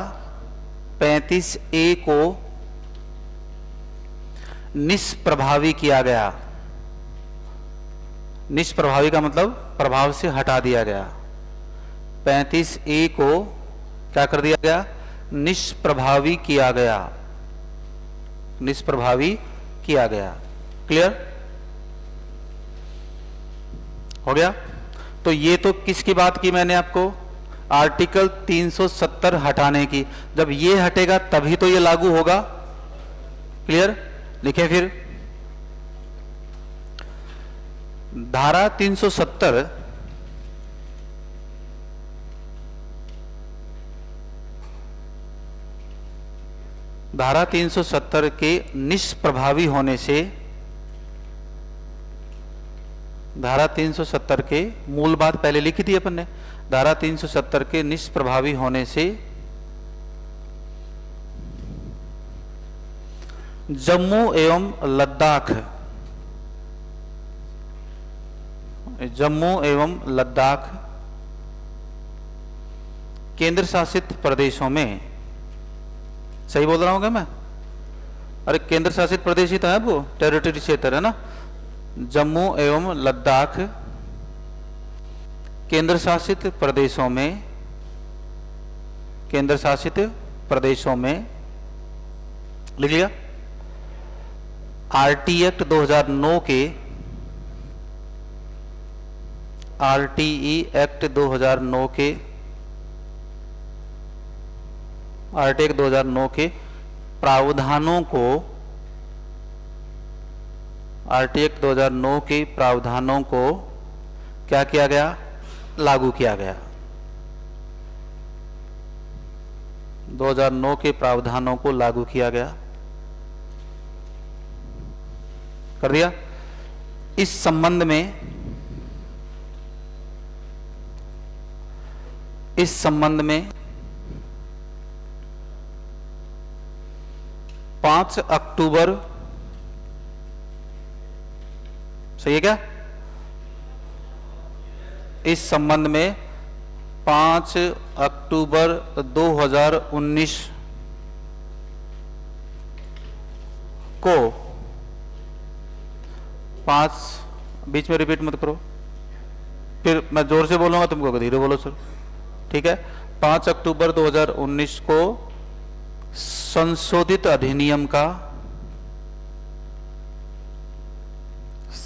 35A को निष्प्रभावी किया गया। निष्प्रभावी का मतलब प्रभाव से हटा दिया गया। 35A को क्या कर दिया गया? निष्प्रभावी किया गया। निष्प्रभावी किया गया। क्लियर हो गया? तो ये तो किसकी बात की मैंने आपको? आर्टिकल 370 हटाने की। जब ये हटेगा तभी तो ये लागू होगा। क्लियर? लिखें फिर, धारा 370 धारा 370 के निष्प्रभावी होने से, धारा 370 के मूल बात पहले लिखी थी अपन ने, धारा 370 के निष्प्रभावी होने से जम्मू एवं लद्दाख केंद्र शासित प्रदेशों में, सही बोल रहा हूँ क्या मैं? अरे केंद्र शासित प्रदेश ही तो है, वो टेरिटरी क्षेत्र है ना। जम्मू एवं लद्दाख केंद्र शासित प्रदेशों में, केंद्र शासित प्रदेशों में लिख लिया। आरटी एक्ट 2009 के, आरटीई एक्ट 2009 के, आरटी एक्ट 2009 के प्रावधानों को, आरटी एक्ट 2009 के प्रावधानों को क्या किया गया? लागू किया गया। 2009 के प्रावधानों को लागू किया गया। कर दिया। इस संबंध में 5 अक्टूबर, सही है क्या? इस संबंध में 5 अक्टूबर 2019 को, 5 बीच में रिपीट मत करो, फिर मैं जोर से बोलूंगा, तुमको धीरे बोलो सर, ठीक है? 5 अक्टूबर 2019 को संशोधित अधिनियम का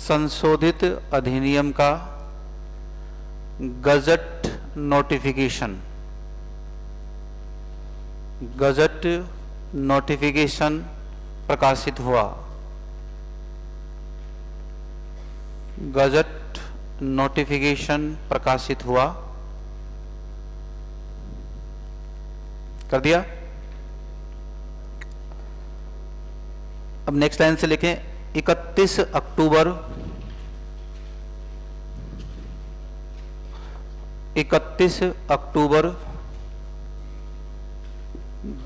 संशोधित अधिनियम का गजट नोटिफिकेशन, गजट नोटिफिकेशन प्रकाशित हुआ। गजट नोटिफिकेशन प्रकाशित हुआ। कर दिया। अब नेक्स्ट लाइन से लिखें 31 अक्टूबर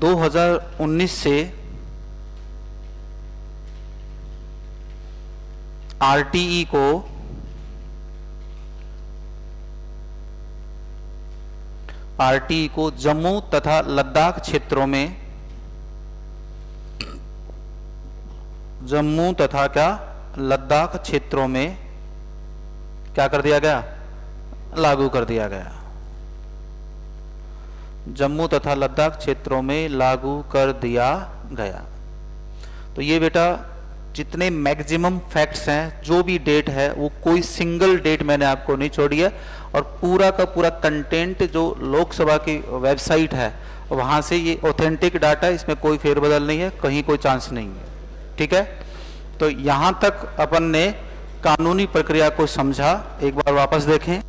2019 से आरटीई को जम्मू तथा लद्दाख क्षेत्रों में, जम्मू तथा क्या लद्दाख क्षेत्रों में क्या कर दिया गया, लागू कर दिया गया। जम्मू तथा लद्दाख क्षेत्रों में लागू कर दिया गया। तो ये बेटा जितने मैक्सिमम फैक्ट्स हैं, जो भी डेट है, वो कोई सिंगल डेट मैंने आपको नहीं छोड़ी है, और पूरा का पूरा कंटेंट जो लोकसभा की वेबसाइट है वहां से ये ऑथेंटिक डाटा, इसमें कोई फेरबदल नहीं है, कहीं कोई चांस नहीं है। ठीक है, तो यहां तक अपन ने कानूनी प्रक्रिया को समझा। एक बार वापस देखें।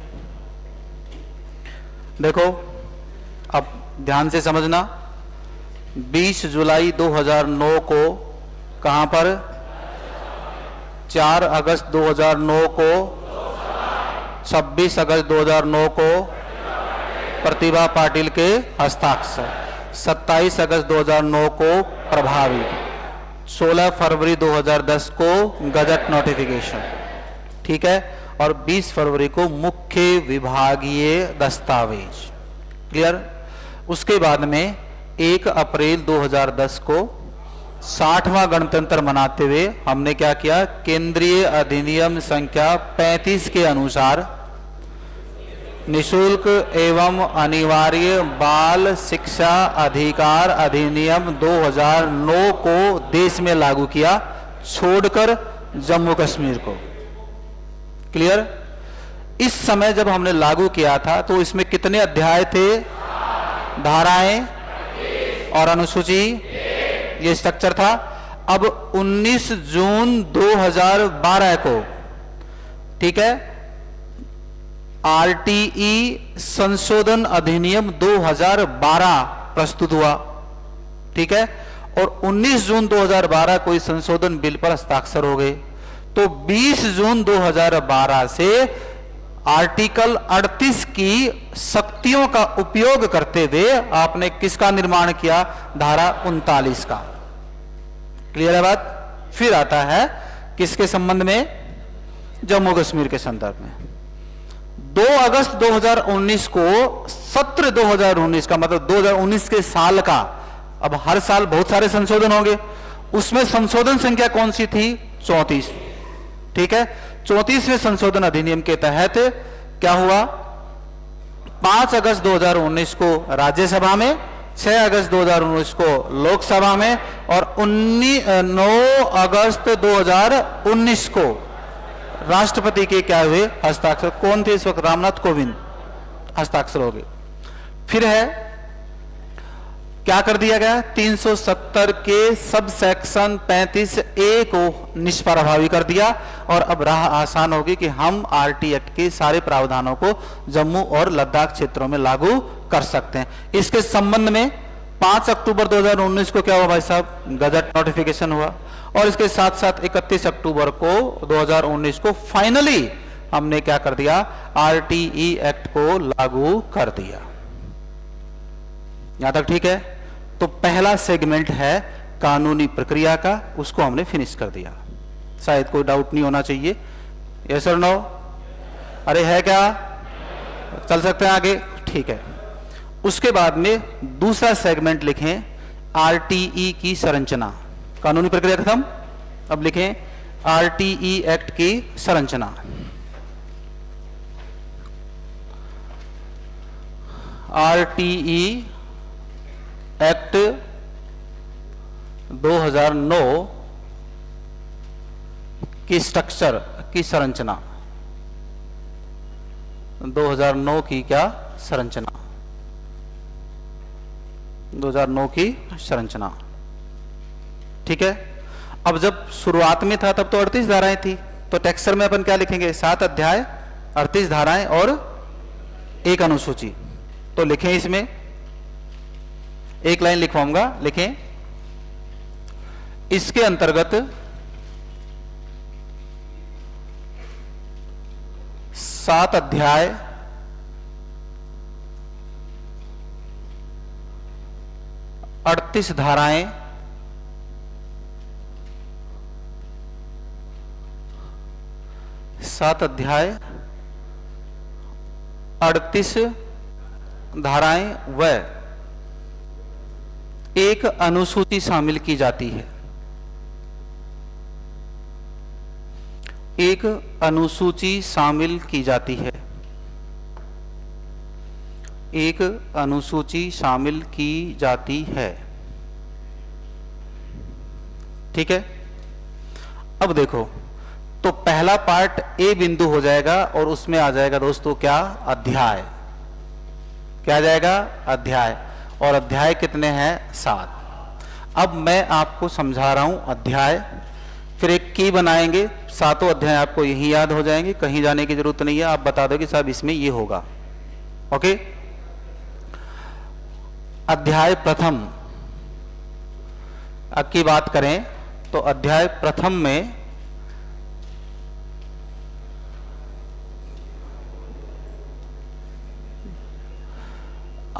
देखो अब ध्यान से समझना। 20 जुलाई 2009 को कहां पर, 4 अगस्त 2009 को, 26 अगस्त 2009 को प्रतिभा पाटिल के हस्ताक्षर, 27 अगस्त 2009 को प्रभावी, 16 फरवरी 2010 को गजट नोटिफिकेशन। ठीक है, और 20 फरवरी को मुख्य विभागीय दस्तावेज। क्लियर। उसके बाद में 1 अप्रैल 2010 को 60वां गणतंत्र मनाते हुए हमने क्या किया, केंद्रीय अधिनियम संख्या 35 के अनुसार निशुल्क एवं अनिवार्य बाल शिक्षा अधिकार अधिनियम 2009 को देश में लागू किया, छोड़कर जम्मू कश्मीर को। क्लियर। इस समय जब हमने लागू किया था तो इसमें कितने अध्याय थे, धाराएं और अनुसूची, ये स्ट्रक्चर था। अब 19 जून 2012 को, ठीक है, आरटीई संशोधन अधिनियम 2012 प्रस्तुत हुआ। ठीक है, और 19 जून 2012 को इस संशोधन बिल पर हस्ताक्षर हो गए। तो 20 जून 2012 से आर्टिकल 38 की शक्तियों का उपयोग करते हुए आपने किसका निर्माण किया, धारा 39 का। क्लियर है बात। फिर आता है किसके संबंध में, जम्मू कश्मीर के संदर्भ में। 2 अगस्त 2019 को सत्र 2019 का, मतलब 2019 के साल का, अब हर साल बहुत सारे संशोधन होंगे, उसमें संशोधन संख्या कौन सी थी, 34। ठीक है, 34वें संशोधन अधिनियम के तहत क्या हुआ, 5 अगस्त 2019 को राज्यसभा में, 6 अगस्त 2019 को लोकसभा में, और 9 अगस्त 2019 को राष्ट्रपति के क्या हुए, हस्ताक्षर। कौन थे इस वक्त, रामनाथ कोविंद, हस्ताक्षर हो गए। फिर है क्या कर दिया गया, 370 के सब सेक्शन 35A को निष्प्रभावी कर दिया, और अब राह आसान होगी कि हम आरटी एक्ट के सारे प्रावधानों को जम्मू और लद्दाख क्षेत्रों में लागू कर सकते हैं। इसके संबंध में 5 अक्टूबर 2019 को क्या हुआ भाई साहब, गजट नोटिफिकेशन हुआ, और इसके साथ साथ 31 अक्टूबर को 2019 को फाइनली हमने क्या कर दिया, आरटीई एक्ट को लागू कर दिया। यहां तक ठीक है। तो पहला सेगमेंट है कानूनी प्रक्रिया का, उसको हमने फिनिश कर दिया। शायद कोई डाउट नहीं होना चाहिए। यस और नो, अरे है क्या, चल सकते हैं आगे। ठीक है, उसके बाद में दूसरा सेगमेंट लिखें, आरटीई की संरचना। कानूनी प्रक्रिया खत्म, अब लिखें आरटीई एक्ट की संरचना। आरटीई एक्ट 2009 की स्ट्रक्चर की संरचना, 2009 की क्या संरचना, 2009 की संरचना। ठीक है। अब जब शुरुआत में था तब तो 38 धाराएं थी, तो टेक्सचर में अपन क्या लिखेंगे, 7 अध्याय 38 धाराएं और एक अनुसूची। तो लिखें, इसमें एक लाइन लिखवाऊंगा, लिखें, इसके अंतर्गत 7 अध्याय 38 धाराएं सात अध्याय 38 धाराएं व एक अनुसूची शामिल की जाती है। एक अनुसूची शामिल की जाती है। एक अनुसूची शामिल की जाती है। ठीक है। अब देखो, तो पहला पार्ट ए बिंदु हो जाएगा और उसमें आ जाएगा दोस्तों क्या, अध्याय। क्या आ जाएगा, अध्याय। और अध्याय कितने हैं, 7। अब मैं आपको समझा रहा हूं अध्याय, फिर एक की बनाएंगे, सातों अध्याय आपको यही याद हो जाएंगे, कहीं जाने की जरूरत नहीं है, आप बता दो कि साहब इसमें ये होगा। ओके। अध्याय प्रथम अब की बात करें तो अध्याय प्रथम में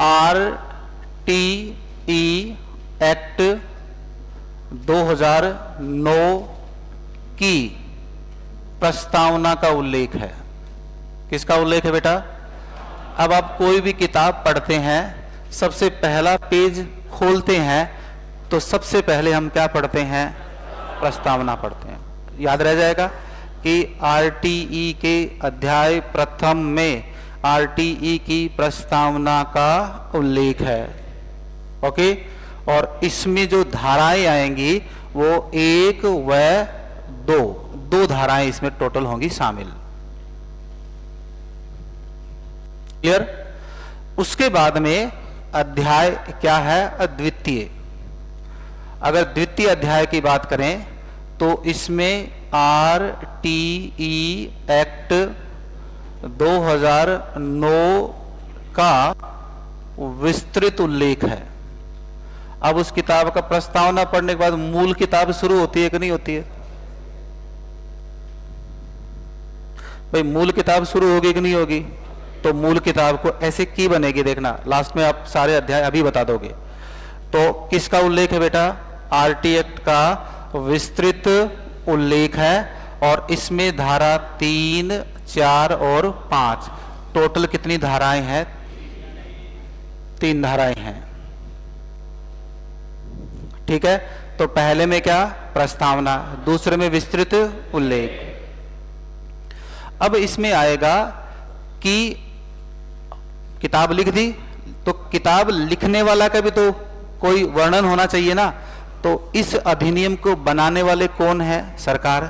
RTE एक्ट 2009 की प्रस्तावना का उल्लेख है। किसका उल्लेख है बेटा? अब आप कोई भी किताब पढ़ते हैं, सबसे पहला पेज खोलते हैं तो सबसे पहले हम क्या पढ़ते हैं, प्रस्तावना पढ़ते हैं। याद रह जाएगा कि RTE के अध्याय प्रथम में RTE की प्रस्तावना का उल्लेख है। ओके। और इसमें जो धाराएं आएंगी वो 1 व 2 धाराएं इसमें टोटल होंगी शामिल। क्लियर? उसके बाद में अध्याय क्या है, अद्वितीय। अगर द्वितीय अध्याय की बात करें तो इसमें RTE एक्ट 2009 का विस्तृत उल्लेख है। अब उस किताब का प्रस्तावना पढ़ने के बाद मूल किताब शुरू होती है कि नहीं होती है? भाई मूल किताब शुरू होगी कि नहीं होगी? तो मूल किताब को ऐसे की बनेगी, देखना लास्ट में आप सारे अध्याय अभी बता दोगे। तो किसका उल्लेख है बेटा? RTE एक्ट का विस्तृत उल्लेख है और इसमें धारा 3, 4 और 5 टोटल कितनी धाराएं हैं? 3 धाराएं हैं। ठीक है। तो पहले में क्या, प्रस्तावना, दूसरे में विस्तृत उल्लेख। अब इसमें आएगा कि किताब लिख दी, तो किताब लिखने वाला का भी तो कोई वर्णन होना चाहिए ना। तो इस अधिनियम को बनाने वाले कौन है? सरकार।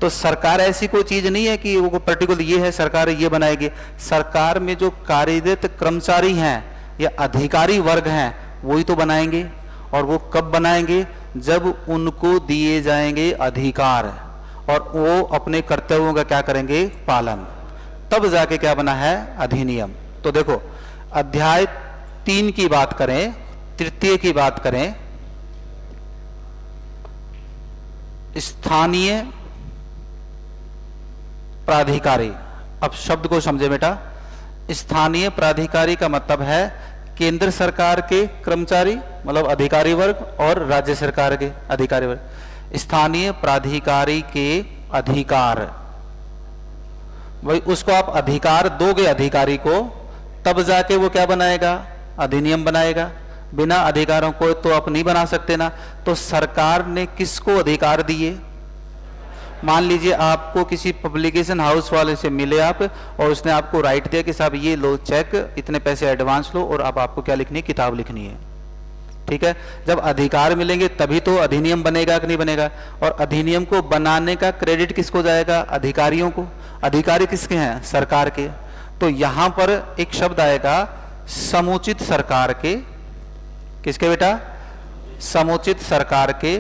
तो सरकार ऐसी कोई चीज नहीं है कि वो पर्टिकुलर ये है सरकार ये बनाएगी। सरकार में जो कार्यरत कर्मचारी हैं या अधिकारी वर्ग हैं वही तो बनाएंगे। और वो कब बनाएंगे? जब उनको दिए जाएंगे अधिकार और वो अपने कर्तव्यों का क्या करेंगे, पालन, तब जाके क्या बना है, अधिनियम। तो देखो अध्याय 3 की बात करें, तृतीय की बात करें, स्थानीय प्राधिकारी। अब शब्द को समझे बेटा। स्थानीय प्राधिकारी का मतलब है केंद्र सरकार के कर्मचारी मतलब अधिकारी वर्ग और राज्य सरकार के अधिकारी वर्ग। स्थानीय प्राधिकारी के अधिकार, वही उसको आप अधिकार दोगे अधिकारी को, तब जाके वो क्या बनाएगा, अधिनियम बनाएगा। बिना अधिकारों को तो आप नहीं बना सकते ना। तो सरकार ने किसको अधिकार दिए? मान लीजिए आपको किसी पब्लिकेशन हाउस वाले से मिले आप और उसने आपको राइट दिया कि साहब ये लो चेक, इतने पैसे एडवांस लो और अब आपको क्या लिखनी है, किताब लिखनी है। ठीक है, जब अधिकार मिलेंगे तभी तो अधिनियम बनेगा कि नहीं बनेगा। और अधिनियम को बनाने का क्रेडिट किसको जाएगा? अधिकारियों को। अधिकारी किसके हैं? सरकार के। तो यहां पर एक शब्द आएगा समुचित सरकार के। किसके बेटा? समुचित सरकार के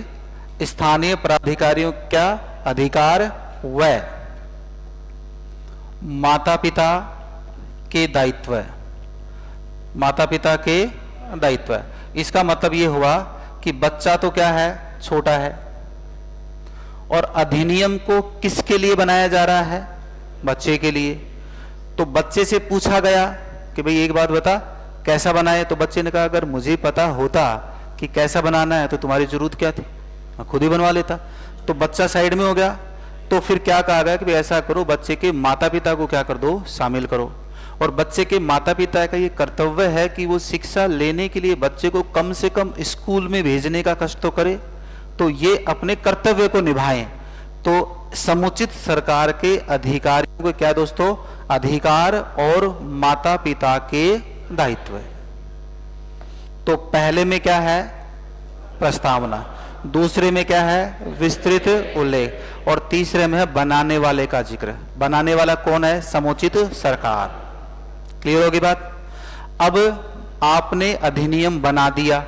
स्थानीय प्राधिकारियों क्या अधिकार व माता पिता के दायित्व है। माता पिता के दायित्व है। इसका मतलब यह हुआ कि बच्चा तो क्या है? छोटा है। और अधिनियम को किसके लिए बनाया जा रहा है? बच्चे के लिए। तो बच्चे से पूछा गया कि भाई एक बात बता कैसा बनाए, तो बच्चे ने कहा अगर मुझे पता होता कि कैसा बनाना है तो तुम्हारी जरूरत क्या थी, मैं खुद ही बनवा लेता। तो बच्चा साइड में हो गया। तो फिर क्या कहा गया कि भाई ऐसा करो, बच्चे के माता पिता को क्या कर दो? शामिल करो। और बच्चे के माता पिता का ये कर्तव्य है कि वो शिक्षा लेने के लिए बच्चे को कम से कम स्कूल में भेजने का कष्ट तो करे, तो ये अपने कर्तव्य को निभाएं। तो समुचित सरकार के अधिकारियों को क्या दोस्तों? अधिकार और माता पिता के दायित्व है। तो पहले में क्या है? प्रस्तावना। दूसरे में क्या है? विस्तृत उल्लेख। और तीसरे में है बनाने वाले का जिक्र। बनाने वाला कौन है? समुचित सरकार। क्लियर होगी बात? अब आपने अधिनियम बना दिया।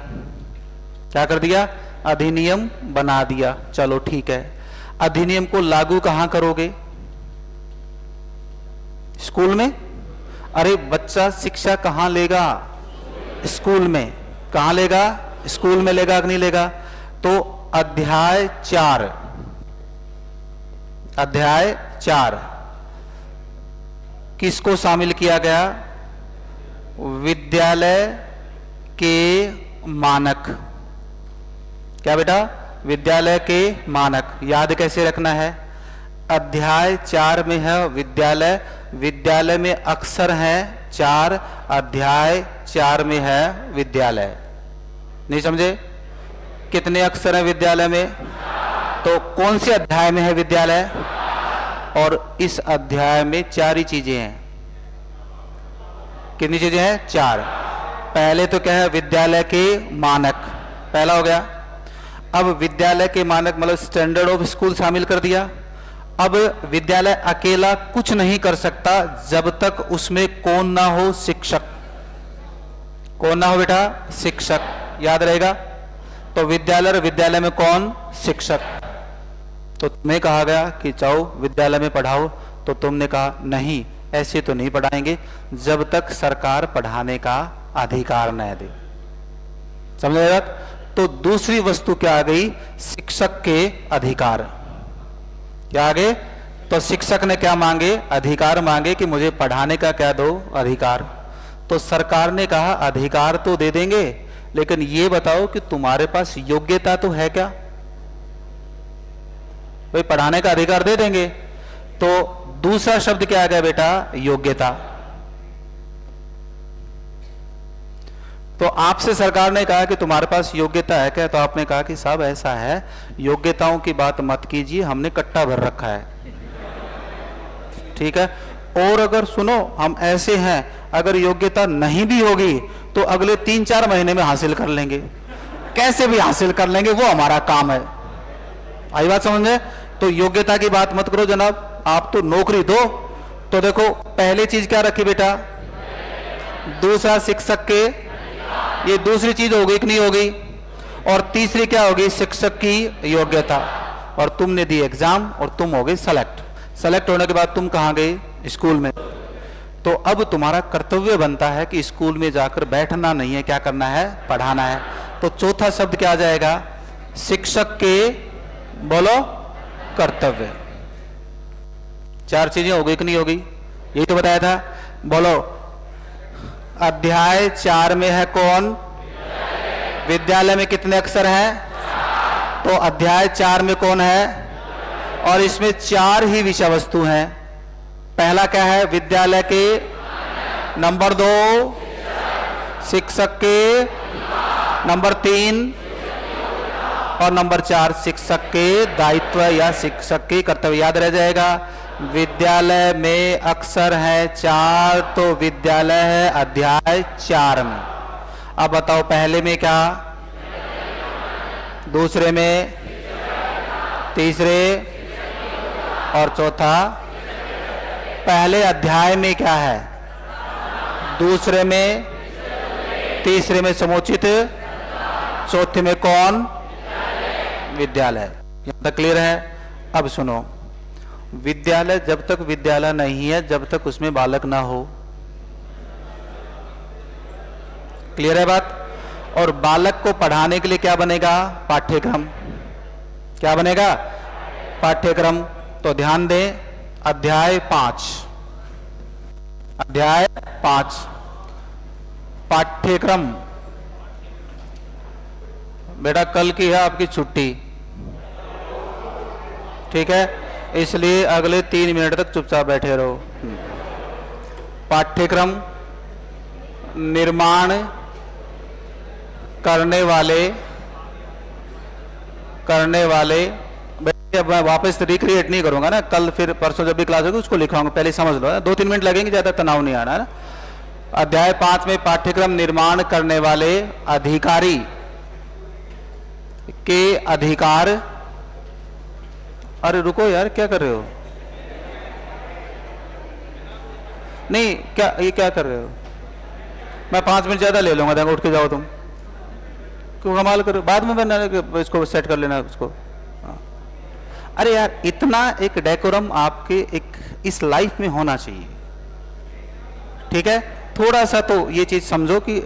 क्या कर दिया? अधिनियम बना दिया। चलो ठीक है, अधिनियम को लागू कहां करोगे? स्कूल में। अरे बच्चा शिक्षा कहां लेगा? स्कूल में। कहां लेगा? स्कूल में लेगा कि नहीं लेगा? तो अध्याय 4 किसको शामिल किया गया? विद्यालय के मानक। क्या बेटा? विद्यालय के मानक। याद कैसे रखना है? अध्याय 4 में है विद्यालय। विद्यालय में अक्षर हैं 4, अध्याय 4 में है विद्यालय। नहीं समझे? कितने अक्षर हैं विद्यालय में? तो कौन से अध्याय में है विद्यालय? और इस अध्याय में 4 ही चीजें हैं। कितनी चीजें हैं? 4। पहले तो क्या है? विद्यालय के मानक, पहला हो गया। अब विद्यालय के मानक मतलब स्टैंडर्ड ऑफ स्कूल शामिल कर दिया। अब विद्यालय अकेला कुछ नहीं कर सकता जब तक उसमें कौन ना हो? शिक्षक। कौन ना हो बेटा? शिक्षक। याद रहेगा? तो विद्यालय, विद्यालय में कौन? शिक्षक। तो तुम्हें कहा गया कि जाओ विद्यालय में पढ़ाओ, तो तुमने कहा नहीं, ऐसे तो नहीं पढ़ाएंगे जब तक सरकार पढ़ाने का अधिकार न दे। समझ? तो दूसरी वस्तु क्या आ गई? शिक्षक के अधिकार। क्या आ गए? तो शिक्षक ने क्या मांगे? अधिकार मांगे कि मुझे पढ़ाने का क्या दो? अधिकार। तो सरकार ने कहा अधिकार तो दे देंगे, लेकिन ये बताओ कि तुम्हारे पास योग्यता तो है क्या? भाई पढ़ाने का अधिकार दे देंगे, तो दूसरा शब्द क्या आ गया बेटा? योग्यता। तो आपसे सरकार ने कहा कि तुम्हारे पास योग्यता है क्या? तो आपने कहा कि साहब ऐसा है, योग्यताओं की बात मत कीजिए, हमने कट्टा भर रखा है। ठीक है। और अगर सुनो, हम ऐसे हैं, अगर योग्यता नहीं भी होगी तो अगले 3-4 महीने में हासिल कर लेंगे, कैसे भी हासिल कर लेंगे, वो हमारा काम है। आई बात समझ में? तो योग्यता की बात मत करो जनाब, आप तो नौकरी दो। तो देखो पहली चीज क्या रखी बेटा? दूसरा शिक्षक के, ये दूसरी चीज हो गई कि नहीं हो गई? और तीसरी क्या होगी? शिक्षक की योग्यता। और तुमने दी एग्जाम और तुम हो गए सेलेक्ट। सेलेक्ट होने के बाद तुम कहां गए? स्कूल में। तो अब तुम्हारा कर्तव्य बनता है कि स्कूल में जाकर बैठना नहीं है, क्या करना है? पढ़ाना है। तो चौथा शब्द क्या आ जाएगा? शिक्षक के, बोलो, कर्तव्य। 4 चीजें हो गई कि नहीं हो गई? यही तो बताया था। बोलो, अध्याय 4 में है कौन? विद्यालय में कितने अक्षर हैं? तो अध्याय 4 में कौन है? और इसमें 4 ही विषय वस्तु हैं। पहला क्या है? विद्यालय के। नंबर 2 शिक्षक के। नंबर 3 और नंबर 4 शिक्षक के दायित्व या शिक्षक के कर्तव्य। याद रह जाएगा। विद्यालय में अक्षर है 4, तो विद्यालय है अध्याय 4 में। अब बताओ पहले में क्या? दूसरे में, तीसरे और चौथा। पहले अध्याय में क्या है? दूसरे में, तीसरे में समुचित, चौथे में कौन? विद्यालय। यहां तक क्लियर है? अब सुनो, विद्यालय जब तक विद्यालय नहीं है जब तक उसमें बालक ना हो। क्लियर है बात? और बालक को पढ़ाने के लिए क्या बनेगा? पाठ्यक्रम। क्या बनेगा? पाठ्यक्रम। तो ध्यान दें, अध्याय 5, अध्याय 5 पाठ्यक्रम। बेटा कल की है आपकी छुट्टी, ठीक है, इसलिए अगले 3 मिनट तक चुपचाप बैठे रहो। पाठ्यक्रम निर्माण करने वाले अब मैं वापस रिक्रिएट नहीं करूंगा ना, कल फिर परसों जब भी क्लास होगी उसको लिखाऊंगा, पहले समझ लो। 2-3 मिनट लगेंगे, ज्यादा तनाव नहीं आना है ना। अध्याय 5 में पाठ्यक्रम निर्माण करने वाले अधिकारी के अधिकार। अरे रुको यार, क्या कर रहे हो? नहीं, क्या ये क्या कर रहे हो? मैं 5 मिनट ज्यादा ले लूंगा, देखो उठ के जाओ तुम, क्यों कमाल करो? बाद में बनना, इसको सेट कर लेना उसको। अरे यार, इतना एक डेकोरम आपके एक इस लाइफ में होना चाहिए, ठीक है? थोड़ा सा तो ये चीज समझो कि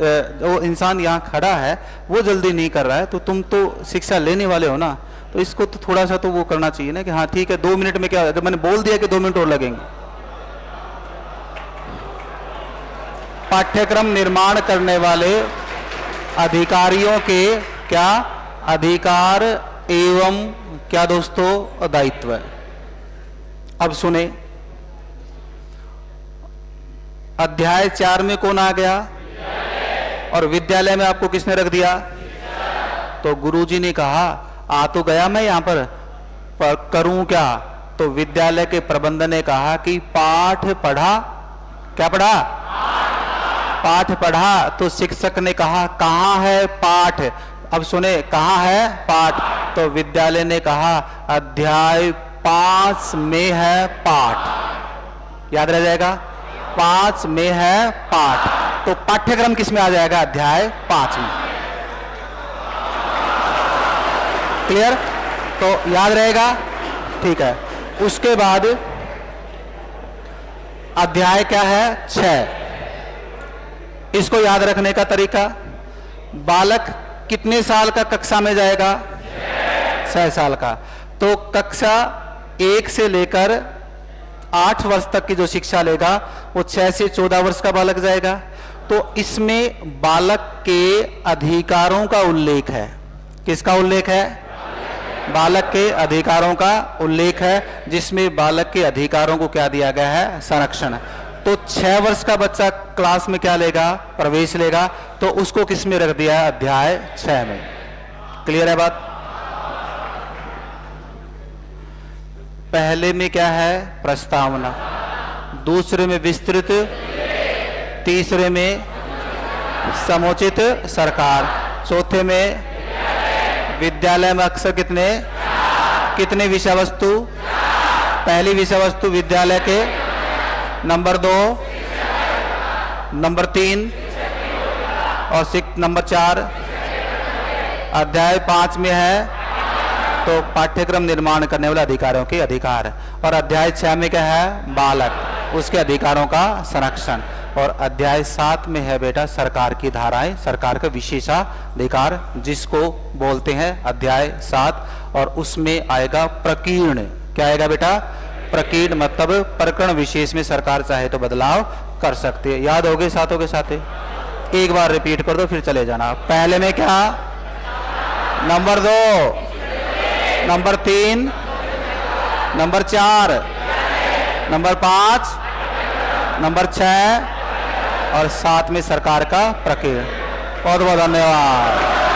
वो इंसान यहाँ खड़ा है वो जल्दी नहीं कर रहा है, तो तुम तो शिक्षा लेने वाले हो ना, तो इसको तो थोड़ा सा तो वो करना चाहिए ना कि हाँ ठीक है 2 मिनट में क्या, जब मैंने बोल दिया कि 2 मिनट और लगेंगे। पाठ्यक्रम निर्माण करने वाले अधिकारियों के क्या अधिकार एवं क्या दोस्तों दायित्व है। अब सुने, अध्याय 4 में कौन आ गया? और विद्यालय में आपको किसने रख दिया? तो गुरुजी ने कहा आ तो गया मैं यहां पर करूं क्या? तो विद्यालय के प्रबंधन ने कहा कि पाठ पढ़ा। क्या पढ़ा? पाठ पढ़ा। तो शिक्षक ने कहा कहां है पाठ? अब सुने, कहां है पाठ? तो विद्यालय ने कहा अध्याय 5 में है पाठ। याद रह जाएगा, 5 में है पाठ। तो पाठ्यक्रम किस में आ जाएगा? अध्याय 5 में। क्लियर? तो याद रहेगा, ठीक है। उसके बाद अध्याय क्या है? 6। इसको याद रखने का तरीका, बालक कितने साल का कक्षा में जाएगा? 6 साल का। तो कक्षा 1 से लेकर 8 वर्ष तक की जो शिक्षा लेगा वो 6 से 14 वर्ष का बालक जाएगा। तो इसमें बालक के अधिकारों का उल्लेख है। किसका उल्लेख है? बालक के अधिकारों का उल्लेख है, जिसमें बालक के अधिकारों को क्या दिया गया है? संरक्षण। तो 6 वर्ष का बच्चा क्लास में क्या लेगा? प्रवेश लेगा। तो उसको किस में रख दिया है? अध्याय 6 में। क्लियर है बात? पहले में क्या है? प्रस्तावना। दूसरे में विस्तृत, तीसरे में समुचित सरकार, चौथे में विद्यालय में अक्सर कितने विषय वस्तु? पहली विषय वस्तु विद्यालय के, नंबर 2, नंबर 3 और नंबर 4। अध्याय 5 में है तो पाठ्यक्रम निर्माण करने वाले अधिकारियों के अधिकार। और अध्याय 6 में क्या है? बालक, उसके अधिकारों का संरक्षण। और अध्याय 7 में है बेटा सरकार की धाराएं, सरकार का विशेषाधिकार, जिसको बोलते हैं अध्याय 7। और उसमें आएगा प्रकीर्ण। क्या आएगा बेटा? प्रकीर्ण मतलब प्रकरण विशेष में सरकार चाहे तो बदलाव कर सकती है। याद होगे साथों के साथ? एक बार रिपीट कर दो फिर चले जाना। पहले में क्या? Number 2, number 3, number 4, number 5, number 6 और 7 में सरकार का प्रकीर्ण। बहुत बहुत धन्यवाद।